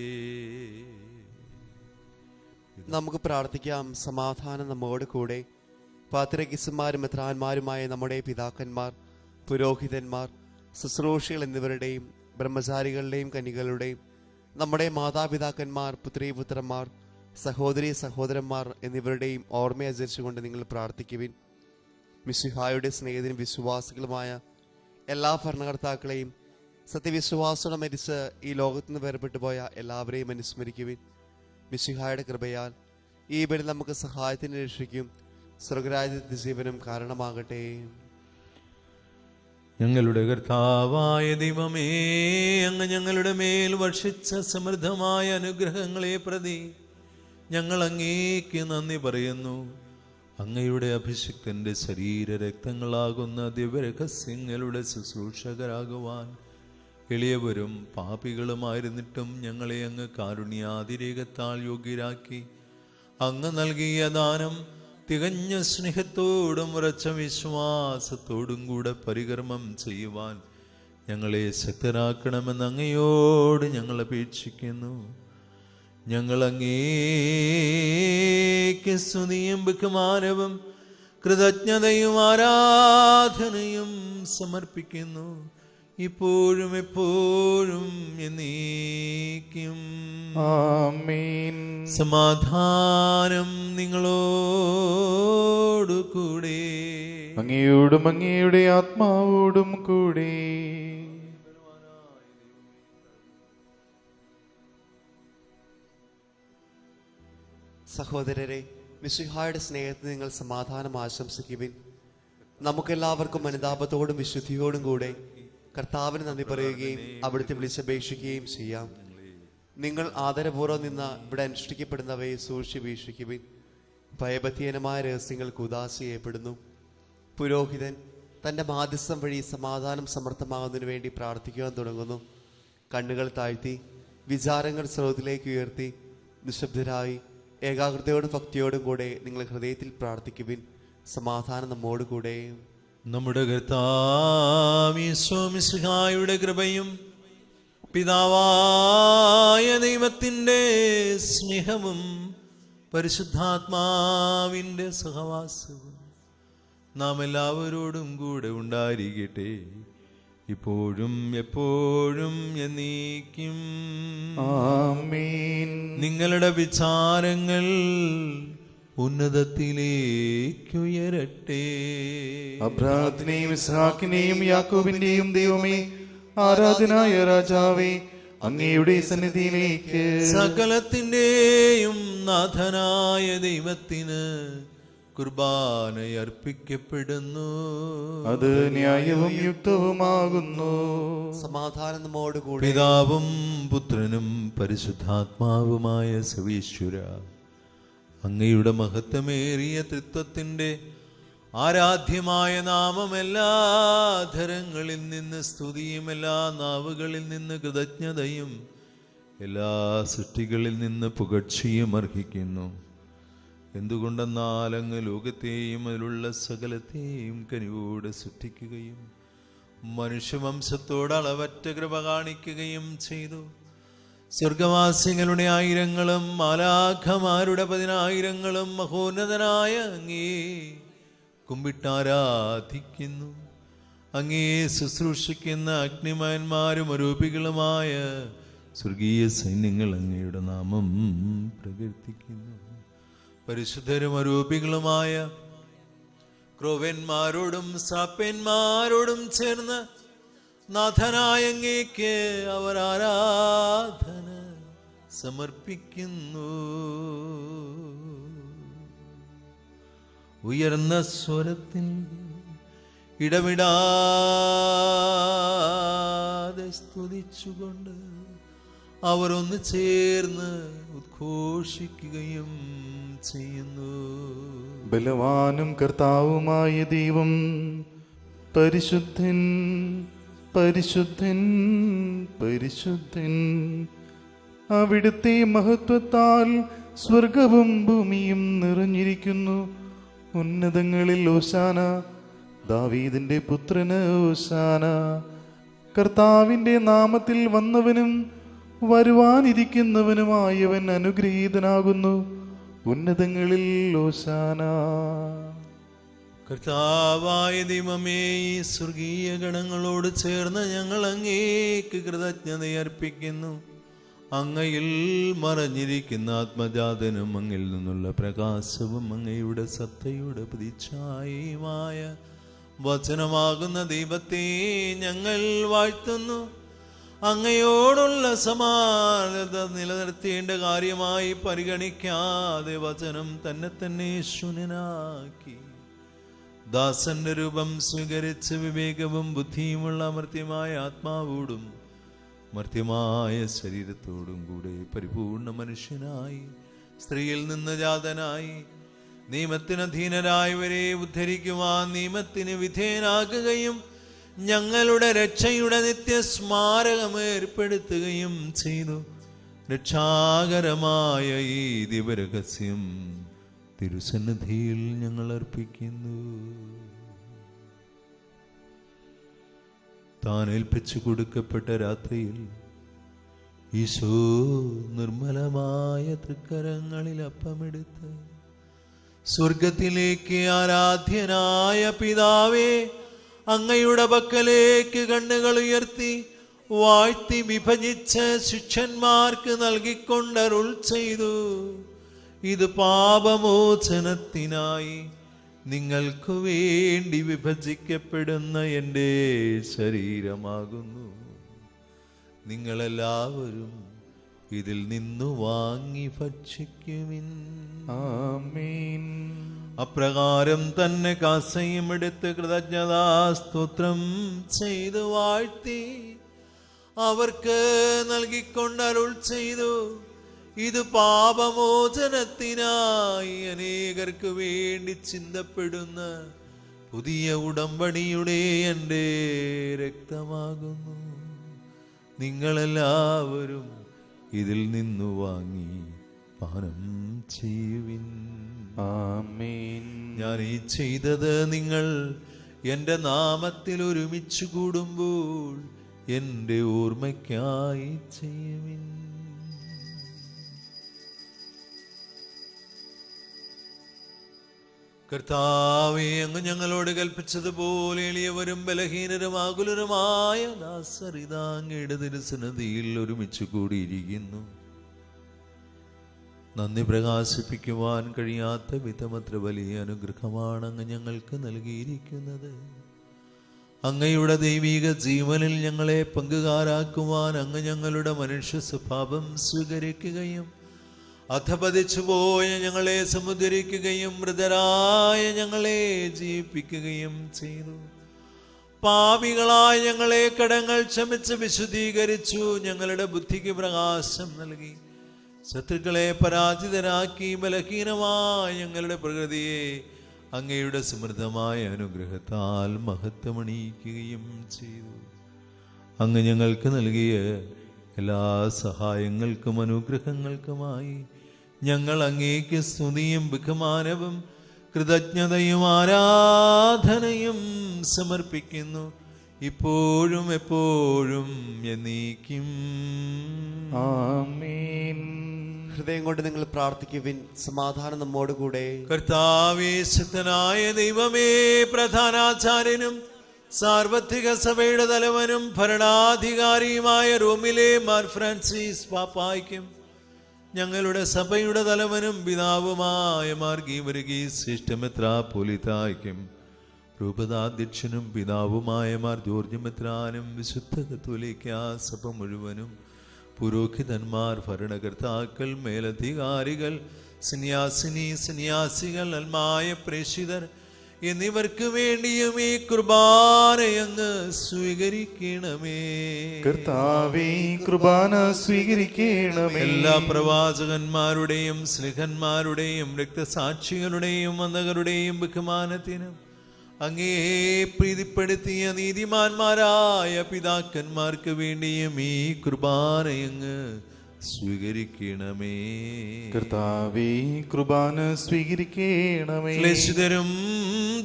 നമുക്ക് പ്രാർത്ഥിക്കാം. സമാധാനം നമ്മോട് കൂടെ. പാത്രികീസുമാരും മെത്രാന്മാരുമായ നമ്മുടെ പിതാക്കന്മാർ, പുരോഹിതന്മാർ, ശുശ്രൂഷികൾ എന്നിവരുടെയും ബ്രഹ്മചാരികളുടെയും കന്യകളുടെയും നമ്മുടെ മാതാപിതാക്കന്മാർ, പുത്രീപുത്രന്മാർ, സഹോദരി സഹോദരന്മാർ എന്നിവരുടെയും ഓർമ്മയാചരിച്ചുകൊണ്ട് നിങ്ങൾ പ്രാർത്ഥിക്കുവിൻ. മിശിഹായുടെ സ്നേഹിതരും വിശ്വാസികളുമായ എല്ലാ ഭരണകർത്താക്കളെയും സത്യവിശ്വാസത്തോടെ മരിച്ച് ഈ ലോകത്തു നിന്ന് വേർപെട്ടു പോയ എല്ലാവരെയും അനുസ്മരിക്കുവിൻ. മിശിഹായുടെ കൃപയാൽ ഈ ബലി നമുക്ക് സഹായത്തിന് രക്ഷിക്കും സ്വർഗരാജ്യത്തിന്റെ ജീവനും കാരണമാകട്ടെ. ഞങ്ങളുടെ കർത്താവായ ദൈവമേ, അങ്ങ് ഞങ്ങളുടെ മേൽ വർഷിച്ച സമൃദ്ധമായ അനുഗ്രഹങ്ങളെ പ്രതി ഞങ്ങൾ അങ്ങേക്ക് നന്ദി പറയുന്നു. അങ്ങയുടെ അഭിഷിക്തന്റെ ശരീര രക്തങ്ങളാകുന്ന ദിവ്യരഹസ്യങ്ങളുടെ ശുശ്രൂഷകരാകുവാൻ എളിയവരും പാപികളുമായിരുന്നിട്ടും ഞങ്ങളെ അങ്ങ് കാരുണ്യാതിരേകത്താൽ യോഗ്യരാക്കി. അങ്ങ് നൽകിയ ദാനം തികഞ്ഞ സ്നേഹത്തോടും ഉറച്ച വിശ്വാസത്തോടും കൂടെ പരികർമ്മം ചെയ്യുവാൻ ഞങ്ങളെ ശക്തരാക്കണമെന്ന് അങ്ങയോട് ഞങ്ങൾ അപേക്ഷിക്കുന്നു. ഞങ്ങൾ അങ്ങേക്ക് സ്തുതിയും ബഹുമാനവും കൃതജ്ഞതയും ആരാധനയും സമർപ്പിക്കുന്നു, ഇപ്പോഴും എപ്പോഴും എന്നേക്കും. ആമേൻ. സമാധാനം നിങ്ങളോടു കൂടെ. അങ്ങയോടും അങ്ങയുടെ ആത്മാവോടും കൂടെ. സഹോദരരെ, മിശിഹായുടെ സ്നേഹത്തിൽ നിങ്ങൾ സമാധാനം ആശംസിക്കുവിൻ. നമുക്കെല്ലാവർക്കും അനുതാപത്തോടും വിശുദ്ധിയോടും കൂടെ കർത്താവിന് നന്ദി പറയുകയും അവിടുത്തെ വിളിച്ചപേക്ഷിക്കുകയും ചെയ്യാം. നിങ്ങൾ ആദരപൂർവ്വം നിന്ന് ഇവിടെ അനുഷ്ഠിക്കപ്പെടുന്നവയെ സൂക്ഷിച്ച് വീക്ഷിക്കുവിൻ. ഭയഭക്തിഹീനമായ രഹസ്യങ്ങൾക്ക് ഉദാസി ചെയ്യപ്പെടുന്നു. പുരോഹിതൻ തൻ്റെ മാധ്യസ്ഥം വഴി സമാധാനം സമർത്ഥമാകുന്നതിനു വേണ്ടി പ്രാർത്ഥിക്കുവാൻ തുടങ്ങുന്നു. കണ്ണുകൾ താഴ്ത്തി വിചാരങ്ങൾ സ്രോതത്തിലേക്ക് ഉയർത്തി നിശബ്ദരായി ഏകാഗ്രതയോടും ഭക്തിയോടും കൂടെ നിങ്ങൾ ഹൃദയത്തിൽ പ്രാർത്ഥിക്കുവിൻ. സമാധാനം നമ്മോട് കൂടെ. നമ്മുടെ കർത്താവ് യേശു മിശിഹായുടെ കൃപയും പിതാവായ ദൈവത്തിൻ്റെ സ്നേഹവും പരിശുദ്ധാത്മാവിൻ്റെ സഹവാസവും നാം എല്ലാവരോടും കൂടെ ഉണ്ടായിരിക്കട്ടെ, ഇപ്പോഴും എപ്പോഴും എന്നേക്കും. ആമേൻ. നിങ്ങളുടെ വിചാരങ്ങൾ ഉന്നതത്തിലേക്കുയരട്ടെ. അബ്രാഹത്തിനെയും ഇസ്ഹാക്കിനെയും യാക്കോബിന്റെയും ദൈവമേ, ആരാധനായ രാജാവേ, അങ്ങയുടെ സന്നിധിയിലേക്ക് സകലത്തിന്റെയും നാഥനായ ദൈവത്തിന് കുർബാനയർപ്പിക്കപ്പെടുന്നു. അത് ന്യായവും യുക്തവുമാകുന്നു. സമാധാനം നമ്മോടുകൂടി. പിതാവും പുത്രനും പരിശുദ്ധാത്മാവുമായ സർവീശ്വര, അങ്ങയുടെ മഹത്വമേറിയ തൃത്വത്തിന്റെ ആരാധ്യമായ നാമം എല്ലാ ധരങ്ങളിൽ നിന്ന് സ്തുതിയും എല്ലാ നാവുകളിൽ നിന്ന് കൃതജ്ഞതയും എല്ലാ സൃഷ്ടികളിൽ നിന്ന് പുകഴ്ചയും അർഹിക്കുന്നു. എന്തുകൊണ്ടെന്നാൽ അങ്ങ് ലോകത്തെയും അതിലുള്ള സകലത്തെയും കനിവോടെ സൃഷ്ടിക്കുകയും മനുഷ്യവംശത്തോട് അളവറ്റ കൃപ കാണിക്കുകയും ചെയ്തു. സ്വർഗവാസികളുടെ ആയിരങ്ങളും മാലാഖമാരുടെ 10,000-ങ്ങളും മഹോന്നതനായ അങ്ങേ കുമ്പിട്ടാരാധിക്കുന്നു. അങ്ങേ ശുശ്രൂഷിക്കുന്ന അഗ്നിമാന്മാരും അരൂപികളുമായ സ്വർഗീയ സൈന്യങ്ങൾ അങ്ങയുടെ നാമം പ്രകീർത്തിക്കുന്നു. പരിശുദ്ധരും അരൂപികളുമായ ക്രോവന്മാരോടും സാപ്പന്മാരോടും ചേർന്ന് നാഥനായ അങ്ങേക്ക് അവർ ആരാധന സമർപ്പിക്കുന്നു. ഉയർന്ന സ്വരത്തിൽ ഇടവിടാതെ സ്തുതിച്ചുകൊണ്ട് അവർ ഒന്ന് ചേർന്ന് ഉദ്ഘോഷിക്കുകയും ചെയ്യുന്നു. ബലവാനും കർത്താവുമായ ദൈവം പരിശുദ്ധൻ, പരിശുദ്ധൻ, പരിശുദ്ധൻ. അവിടുത്തെ മഹത്വത്താൽ സ്വർഗവും ഭൂമിയും നിറഞ്ഞിരിക്കുന്നു. ഉന്നതങ്ങളിൽ ഓശാന, ദാവീദിന്റെ പുത്രന് ഓശാന. കർത്താവിന്റെ നാമത്തിൽ വന്നവനും വരുവാനിരിക്കുന്നവനുമായവൻ അനുഗ്രഹീതനാകുന്നു. ഉന്നതങ്ങളിൽ ഓശാന. കർത്താവായ ദൈവമേ, ഈ സ്വർഗീയ ഗണങ്ങളോട് ചേർന്ന് ഞങ്ങൾ അങ്ങേക്ക് കൃതജ്ഞതയർപ്പിക്കുന്നു. അങ്ങയിൽ മറഞ്ഞിരിക്കുന്ന ആത്മജാതനും അങ്ങിൽ നിന്നുള്ള പ്രകാശവും അങ്ങയുടെ സത്തയുടെ പ്രതിച്ഛായയുമായ വചനമാകുന്ന ദൈവത്തെ ഞങ്ങൾ വാഴ്ത്തുന്നു. അങ്ങയോടുള്ള സമാനത നിലനിർത്തേണ്ട കാര്യമായി പരിഗണിക്കാതെ വചനം തന്നെ ശൂന്യനാക്കി ദാസന്റെ രൂപം സ്വീകരിച്ച് വിവേകവും ബുദ്ധിയുമുള്ള അമർത്യമായ ആത്മാവോടും മർത്യമായ ശരീരത്തോടും കൂടെ പരിപൂർണ മനുഷ്യനായി സ്ത്രീയിൽ നിന്ന് ജാതനായി നിയമത്തിന് അധീനരായവരെ ഉദ്ധരിക്കുവാൻ നിയമത്തിന് വിധേയനാകുകയും ഞങ്ങളുടെ രക്ഷയുടെ നിത്യസ്മാരകം ഏർപ്പെടുത്തുകയും ചെയ്തു. രക്ഷാകരമായ ഈ ദിവരഹസ്യം തിരുസന്നിധിയിൽ ഞങ്ങൾ അർപ്പിക്കുന്നു. താൻ ഏൽപ്പിച്ചു കൊടുക്കപ്പെട്ട രാത്രിയിൽ ഈശോ നിർമ്മലമായ തൃക്കരങ്ങളിൽ അപ്പമെടുത്ത് സ്വർഗത്തിലേക്ക് ആരാധ്യനായ പിതാവേ, അങ്ങയുടെ പക്കലേക്ക് കണ്ണുകൾ ഉയർത്തി വാഴ്ത്തി വിഭജിച്ച് ശിഷ്യന്മാർക്ക് നൽകിക്കൊണ്ടരുൾ ചെയ്തു. ഇത് പാപമോചനത്തിനായി നിങ്ങൾക്കു വേണ്ടി വിഭജിക്കപ്പെടുന്ന എൻ്റെ ശരീരമാകുന്നു. നിങ്ങളെല്ലാവരും ഇതിൽ നിന്നു വാങ്ങി ഭക്ഷിക്കുവിൻ. ആമേൻ. അപ്രകാരം തന്നെ കാസയും എടുത്ത് കൃതജ്ഞതാസ്തോത്രം ചെയ്ത് വാഴ്ത്തി അവർക്ക് നൽകിക്കൊണ്ടരുൾ ചെയ്തു. ഇത് പാപമോചനത്തിനായി അനേകർക്ക് വേണ്ടി ചിന്തപ്പെടുന്ന പുതിയ ഉടമ്പടിയുടെ എൻ്റെ രക്തമാകുന്നു. നിങ്ങളെല്ലാവരും ഇതിൽ നിന്നു വാങ്ങി പാനം ചെയ്യുവിൻ. ആമേൻ. ഞാൻ ഈ ചെയ്തത് നിങ്ങൾ എൻ്റെ നാമത്തിൽ ഒരുമിച്ച് കൂടുമ്പോൾ എൻ്റെ ഓർമ്മയ്ക്കായി ചെയ്യുവിൻ. കർത്താവേ, അങ്ങ് ഞങ്ങളോട് കൽപ്പിച്ചതുപോലെ എളിയവരും ബലഹീനരും ആകുലരുമായ ദാസരിതാ അങ്ങയുടെ തിരുസന്നിധിയിൽ ഒരുമിച്ച് കൂടിയിരിക്കുന്നു. നന്ദി പ്രകാശിപ്പിക്കുവാൻ കഴിയാത്ത വിധമത്ര വലിയ അനുഗ്രഹമാണ് അങ്ങ് ഞങ്ങൾക്ക് നൽകിയിരിക്കുന്നത്. അങ്ങയുടെ ദൈവിക ജീവനിൽ ഞങ്ങളെ പങ്കുകാരാക്കുവാൻ അങ്ങ് ഞങ്ങളുടെ മനുഷ്യ സ്വഭാവം സ്വീകരിക്കുകയും അധപതിച്ചുപോയ ഞങ്ങളെ സമുദ്ധരിക്കുകയും മൃതരായ ഞങ്ങളെ ജീവിപ്പിക്കുകയും ചെയ്തു. പാപികളായ ഞങ്ങളെ കടങ്ങൾ ക്ഷമിച്ച് വിശുദ്ധീകരിച്ചു. ഞങ്ങളുടെ ബുദ്ധിക്ക് പ്രകാശം നൽകി. ശത്രുക്കളെ പരാജിതരാക്കി. ബലഹീനമായ ഞങ്ങളുടെ പ്രകൃതിയെ അങ്ങയുടെ സമൃദ്ധമായ അനുഗ്രഹത്താൽ മഹത്വമണിയിക്കുകയും ചെയ്തു. അങ്ങ് ഞങ്ങൾക്ക് നൽകിയ എല്ലാ സഹായങ്ങൾക്കും അനുഗ്രഹങ്ങൾക്കുമായി ഞങ്ങൾ അങ്ങേക്ക് സ്തുതിയും ബഹുമാനവും കൃതജ്ഞതയും ആരാധനയും സമർപ്പിക്കുന്നു, ഇപ്പോഴും എപ്പോഴും എന്നേക്കും. ആമേൻ. ഹൃദയം കൊണ്ട് നിങ്ങൾ പ്രാർത്ഥിക്കുവിൻ. സമാധാനം നമ്മോടുകൂടെ. കർത്താവേ, ശക്തനായ ദൈവമേ, പ്രധാനാചാര്യനും സാർവത്രിക സഭയുടെ തലവനും ഭരണാധികാരിയുമായ റോമിലെ മാർ ഫ്രാൻസിസ് പാപ്പായ്ക്കും ഞങ്ങളുടെ സഭയുടെ തലവനും പിതാവുമായ മാർ ഗീവർഗീസ് ശ്രേഷ്ഠ മെത്രാപ്പോലീത്തായ്ക്കും രൂപതാധ്യക്ഷനും പിതാവുമായ മാർ ജോർജ് മെത്രാനും വിശുദ്ധ കത്തോലിക്കാ സഭ മുഴുവനും പുരോഹിതന്മാർ, ഭരണകർത്താക്കൾ, മേലധികാരികൾ, സന്യാസികൾ, അൽമായ പ്രേക്ഷിതർ എന്നിവർക്ക് വേണ്ടിയും ഈ കുർബാനയങ്ങ് സ്വീകരിക്കണമേ. കർത്താവേ, കുർബാന സ്വീകരിക്കണമേ. എല്ലാ പ്രവാചകന്മാരുടെയും സ്ലിഹന്മാരുടെയും രക്തസാക്ഷികളുടെയും വന്ദകരുടെയും ബഹുമാനത്തിനും അങ്ങേ പ്രീതിപ്പെടുത്തിയ നീതിമാന്മാരായ പിതാക്കന്മാർക്ക് വേണ്ടിയും ഈ കുർബാനയങ്ങ് സ്വീകരിക്കണമേ. കർത്താവേ, കുർബാന സ്വീകരിക്കണമേ. ക്ലേശിതരും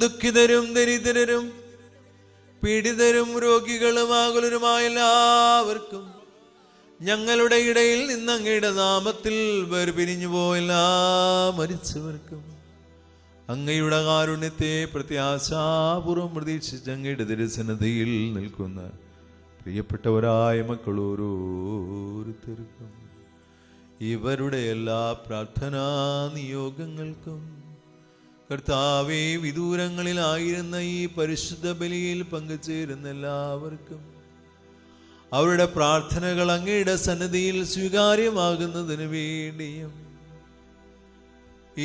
ദുഃഖിതരും ദരിദ്രരും പീഡിതരും രോഗികളും ആകുലരുമായ എല്ലാവർക്കും ഞങ്ങളുടെ ഇടയിൽ നിന്ന് അങ്ങയുടെ നാമത്തിൽ വേർപിരിഞ്ഞു പോയ എല്ലാ മരിച്ചവർക്കും അങ്ങയുടെ കാരുണ്യത്തെ പ്രത്യാശാപൂർവം പ്രതീക്ഷിച്ച് അങ്ങയുടെ തിരുസന്നിധിയിൽ നിൽക്കുന്ന പ്രിയപ്പെട്ടവരായ മക്കൾ ഓരോരുത്തർക്കും ഇവരുടെ എല്ലാ പ്രാർത്ഥനാ നിയോഗങ്ങൾക്കും കർത്താവേ, വിദൂരങ്ങളിലായിരുന്ന ഈ പരിശുദ്ധ ബലിയിൽ പങ്കുചേരുന്ന എല്ലാവർക്കും അവരുടെ പ്രാർത്ഥനകൾ അങ്ങയുടെ സന്നിധിയിൽ സ്വീകാര്യമാകുന്നതിന് വേണ്ടിയും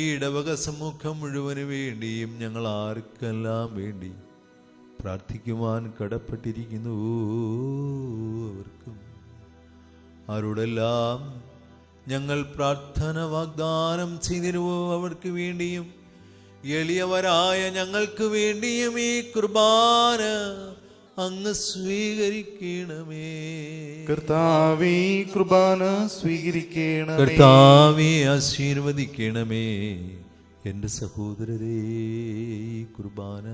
ഈ ഇടവക സമൂഹം മുഴുവന് വേണ്ടിയും ഞങ്ങൾ ആർക്കെല്ലാം വേണ്ടി പ്രാർത്ഥിക്കുവാൻ കടപ്പെട്ടിരിക്കുന്നു അവർക്കും ആരോടെല്ലാം ഞങ്ങൾ പ്രാർത്ഥന വാഗ്ദാനം ചെയ്തിരുവോ അവർക്ക് വേണ്ടിയും എളിയവരായ ഞങ്ങൾക്ക് വേണ്ടിയും ഈ കുർബാന അങ്ങ് സ്വീകരിക്കണമേ. കർത്താവേ, കുർബാന സ്വീകരിക്കണമേ. കർത്താവേ, ആശീർവദിക്കണമേ. എൻ്റെ സഹോദരരേ, ഈ കുർബാന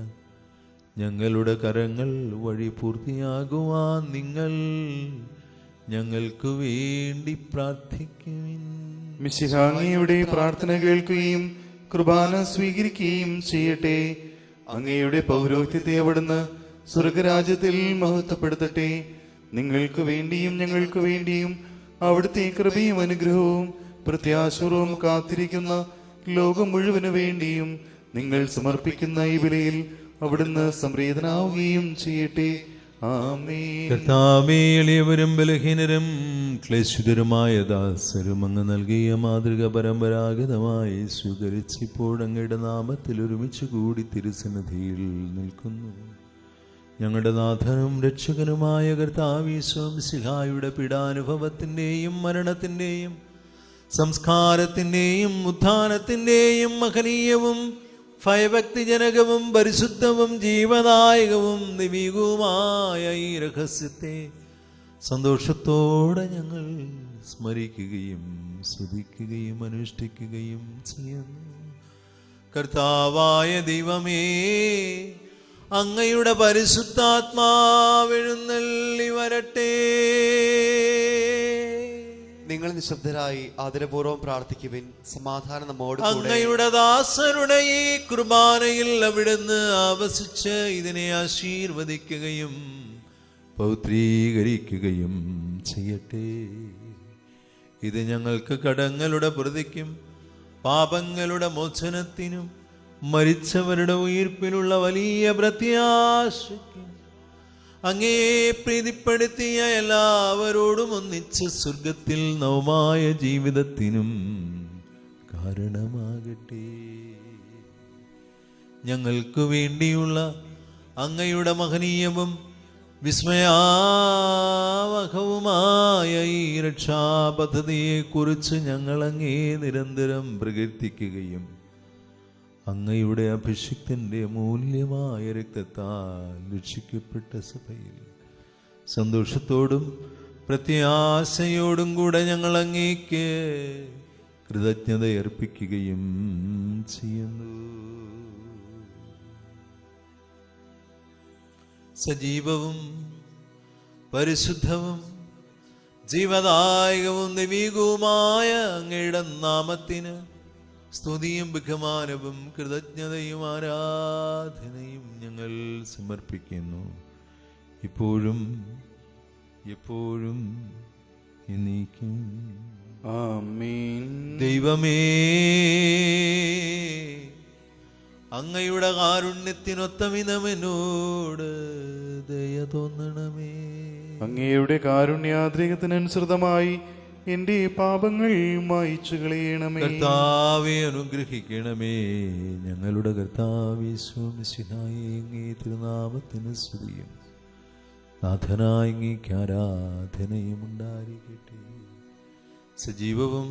ഞങ്ങളുടെ കരങ്ങൾ വഴി പൂർത്തിയാകുവാൻ നിങ്ങൾ ഞങ്ങൾക്ക് വേണ്ടി പ്രാർത്ഥിക്കുവിൻ. മിശിഹാ അങ്ങയുടെ പ്രാർത്ഥന കേൾക്കുകയും കുർബാന സ്വീകരിക്കുകയും ചെയ്യട്ടെ. അങ്ങയുടെ പൗരോഹിത്യത്തെ അവിടുന്ന് സ്വർഗരാജ്യത്തിൽ മഹത്വപ്പെടുത്തട്ടെ. നിങ്ങൾക്ക് വേണ്ടിയും ഞങ്ങൾക്ക് വേണ്ടിയും അവിടുത്തെ കൃപയും അനുഗ്രഹവും പ്രത്യാശപൂർവം കാത്തിരിക്കുന്ന ലോകം മുഴുവന് വേണ്ടിയും നിങ്ങൾ സമർപ്പിക്കുന്ന ഈ ബലിയിൽ അവിടുന്ന് സംപ്രീതനാവുകയും ചെയ്യട്ടെ. ആമേൻ. കർത്താവേ, എളിയവരും ബലഹീനരും ക്ലേശിതരുമായ ദാസരും അങ്ങ് നൽകിയ മാതൃക പരമ്പരാഗതമായി സ്വീകരിച്ച് ഇപ്പോൾ അങ്ങയുടെ നാമത്തിൽ ഒരുമിച്ച് കൂടി തിരുസന്നിധിയിൽ നിൽക്കുന്നു. ഞങ്ങളുടെ നാഥനും രക്ഷകനുമായ കർത്താവീശോ മിശിഹായുടെ പീഡാനുഭവത്തിൻ്റെയും മരണത്തിൻ്റെയും സംസ്കാരത്തിൻ്റെയും ഉത്ഥാനത്തിൻ്റെയും മഹനീയവും ഭയഭക്തിജനകവും പരിശുദ്ധവും ജീവദായകവും ദൈവികവുമായ ഈ രഹസ്യത്തെ സന്തോഷത്തോടെ ഞങ്ങൾ സ്മരിക്കുകയും സ്തുതിക്കുകയും അനുഷ്ഠിക്കുകയും ചെയ്യുന്നു. കർത്താവായ ദൈവമേ, അങ്ങയുടെ പരിശുദ്ധാത്മാവെഴുന്നള്ളി വരട്ടെ. നിങ്ങൾ നിശബ്ദരായി ആദരപൂർവ്വം പ്രാർത്ഥിക്കുവിൻ. സമാധാനം നമ്മോട്. അങ്ങയുടെ ദാസരുടെ ഈ കുർബാനയിൽ അവിടുന്ന് ആവസിച്ച് ഇതിനെ ആശീർവദിക്കുകയും പൗത്രീകരിക്കുകയും ചെയ്യട്ടെ. ഇത് ഞങ്ങൾക്ക് കടങ്ങളുടെ പ്രതിക്കും പാപങ്ങളുടെ മോചനത്തിനും മരിച്ചവരുടെ ഉയിർപ്പിലുള്ള വലിയ പ്രത്യാശയ്ക്കും അങ്ങേ പ്രീതിപ്പെടുത്തിയ എല്ലാവരോടും ഒന്നിച്ച് സ്വർഗത്തിൽ നവമായ ജീവിതത്തിനും കാരണമാകട്ടെ. ഞങ്ങൾക്ക് വേണ്ടിയുള്ള അങ്ങയുടെ മഹനീയവും വിസ്മയാവഹവുമായ ഈ രക്ഷാപദ്ധതിയെക്കുറിച്ച് ഞങ്ങൾ അങ്ങേ നിരന്തരം പ്രകീർത്തിക്കുകയും അങ്ങയുടെ അഭിഷിക്തന്റെ അമൂല്യമായ രക്തത്താൽ രക്ഷിക്കപ്പെട്ട സഭയിൽ സന്തോഷത്തോടും പ്രത്യാശയോടും കൂടെ ഞങ്ങൾ അങ്ങേക്ക് കൃതജ്ഞത അർപ്പിക്കുകയും ചെയ്യുന്നു. സജീവവും പരിശുദ്ധവും ജീവദായകവും ദൈവികവുമായ അങ്ങയുടെ നാമത്തിന് സ്തുതിയും ബഹുമാനവും കൃതജ്ഞതയും ആരാധനയും ഞങ്ങൾ സമർപ്പിക്കുന്നു, ഇപ്പോഴും എപ്പോഴും എന്നേക്കും. ആമേൻ. ദൈവമേ, അങ്ങയുടെ കാരുണ്യത്തിനൊത്ത വിധമെന്നോട് ദയ തോന്നണമേ. അങ്ങയുടെ കാരുണ്യാദ്രികത്തിനനുസൃതമായി എന്റെ പാപങ്ങൾ മായിച്ചു കളയണമേ. കർത്താവെ അനുഗ്രഹിക്കണമേ. ഞങ്ങളുടെ കർത്താവേ മിശിഹായേ, അങ്ങേ തിരുനാമത്തിന് സ്തുതിയും നാഥനായ അങ്ങേക്ക് ആരാധനയും ഉണ്ടായിരിക്കട്ടെ. സജീവവും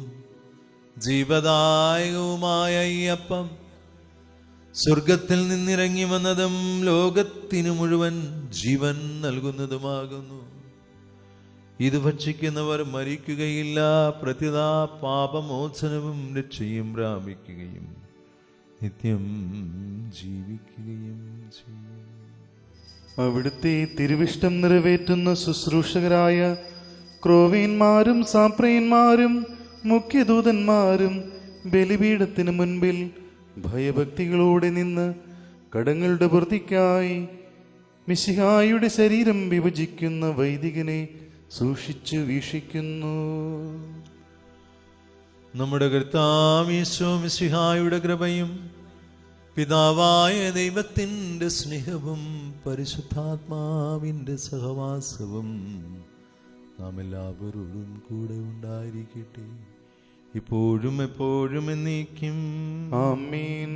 ജീവദായകവുമായ ഈ അപ്പം സ്വർഗത്തിൽ നിന്നിറങ്ങി വന്നതും ലോകത്തിനു മുഴുവൻ ജീവൻ നൽകുന്നതുമാകുന്നു. ഇത് ഭക്ഷിക്കുന്നവർ മരിക്കുകയില്ല, പ്രത്യുത പാപമോചനവും രക്ഷയും പ്രാപിക്കുകയും നിത്യം ജീവിക്കുകയും ചെയ്യും. അവിടുത്തെ തിരുവിഷ്ടം നിറവേറ്റുന്ന ശുശ്രൂഷകരായ ക്രോവീന്മാരും സാപ്രയന്മാരും മുഖ്യദൂതന്മാരും ബലിപീഠത്തിന് മുൻപിൽ ഭയഭക്തികളോടെ നിന്ന് കടങ്ങളുടെ വൃത്തിക്കായി മിശിഹായുടെ ശരീരം വിഭജിക്കുന്ന വൈദികനെ സൂക്ഷിച്ചു വീക്ഷിക്കുന്നു. നമ്മുടെ കർത്താവ് യേശു മിശിഹായുടെ കൃപയും പിതാവായ ദൈവത്തിൻ്റെ സ്നേഹവും പരിശുദ്ധാത്മാവിൻ്റെ സഹവാസവും നാം എല്ലാവരോടും കൂടെ ഉണ്ടായിരിക്കട്ടെ, ഇപ്പോഴും എപ്പോഴും എന്നേക്കും. ആമേൻ.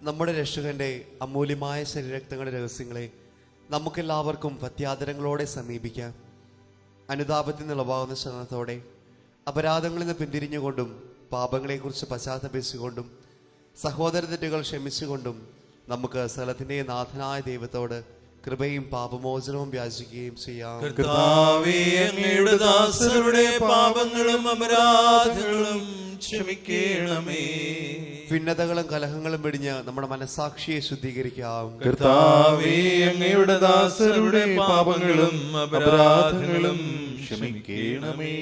നമ്മുടെ രക്ഷകന്റെ അമൂല്യമായ ശരീരരക്തങ്ങളുടെ രഹസ്യങ്ങളെ നമുക്കെല്ലാവർക്കും പ്രത്യാദരങ്ങളോടെ സമീപിക്കാം. അനുതാപത്തിൽ നിളവാകുന്ന ശരണത്തോടെ അപരാധങ്ങളിൽ നിന്ന് പിന്തിരിഞ്ഞുകൊണ്ടും പാപങ്ങളെക്കുറിച്ച് പശ്ചാത്തപിച്ചുകൊണ്ടും സഹോദര തെറ്റുകൾ ക്ഷമിച്ചുകൊണ്ടും നമുക്ക് സ്ഥലത്തിന്റെ നാഥനായ ദൈവത്തോട് കൃപയും പാപമോചനവും യാചിക്കുകയും ചെയ്യാം. കർത്താവേ, അങ്ങയുടെ ദാസരുടെ പാപങ്ങളും അപരാധങ്ങളും ക്ഷമിക്കണമേ. ഭിന്നതകളും കലഹങ്ങളും വെടിഞ്ഞ് നമ്മുടെ മനസാക്ഷിയെ ശുദ്ധീകരിക്കാം. കർത്താവേ, അങ്ങയുടെ ദാസരുടെ പാപങ്ങളും അപരാധങ്ങളും ക്ഷമിക്കണമേ.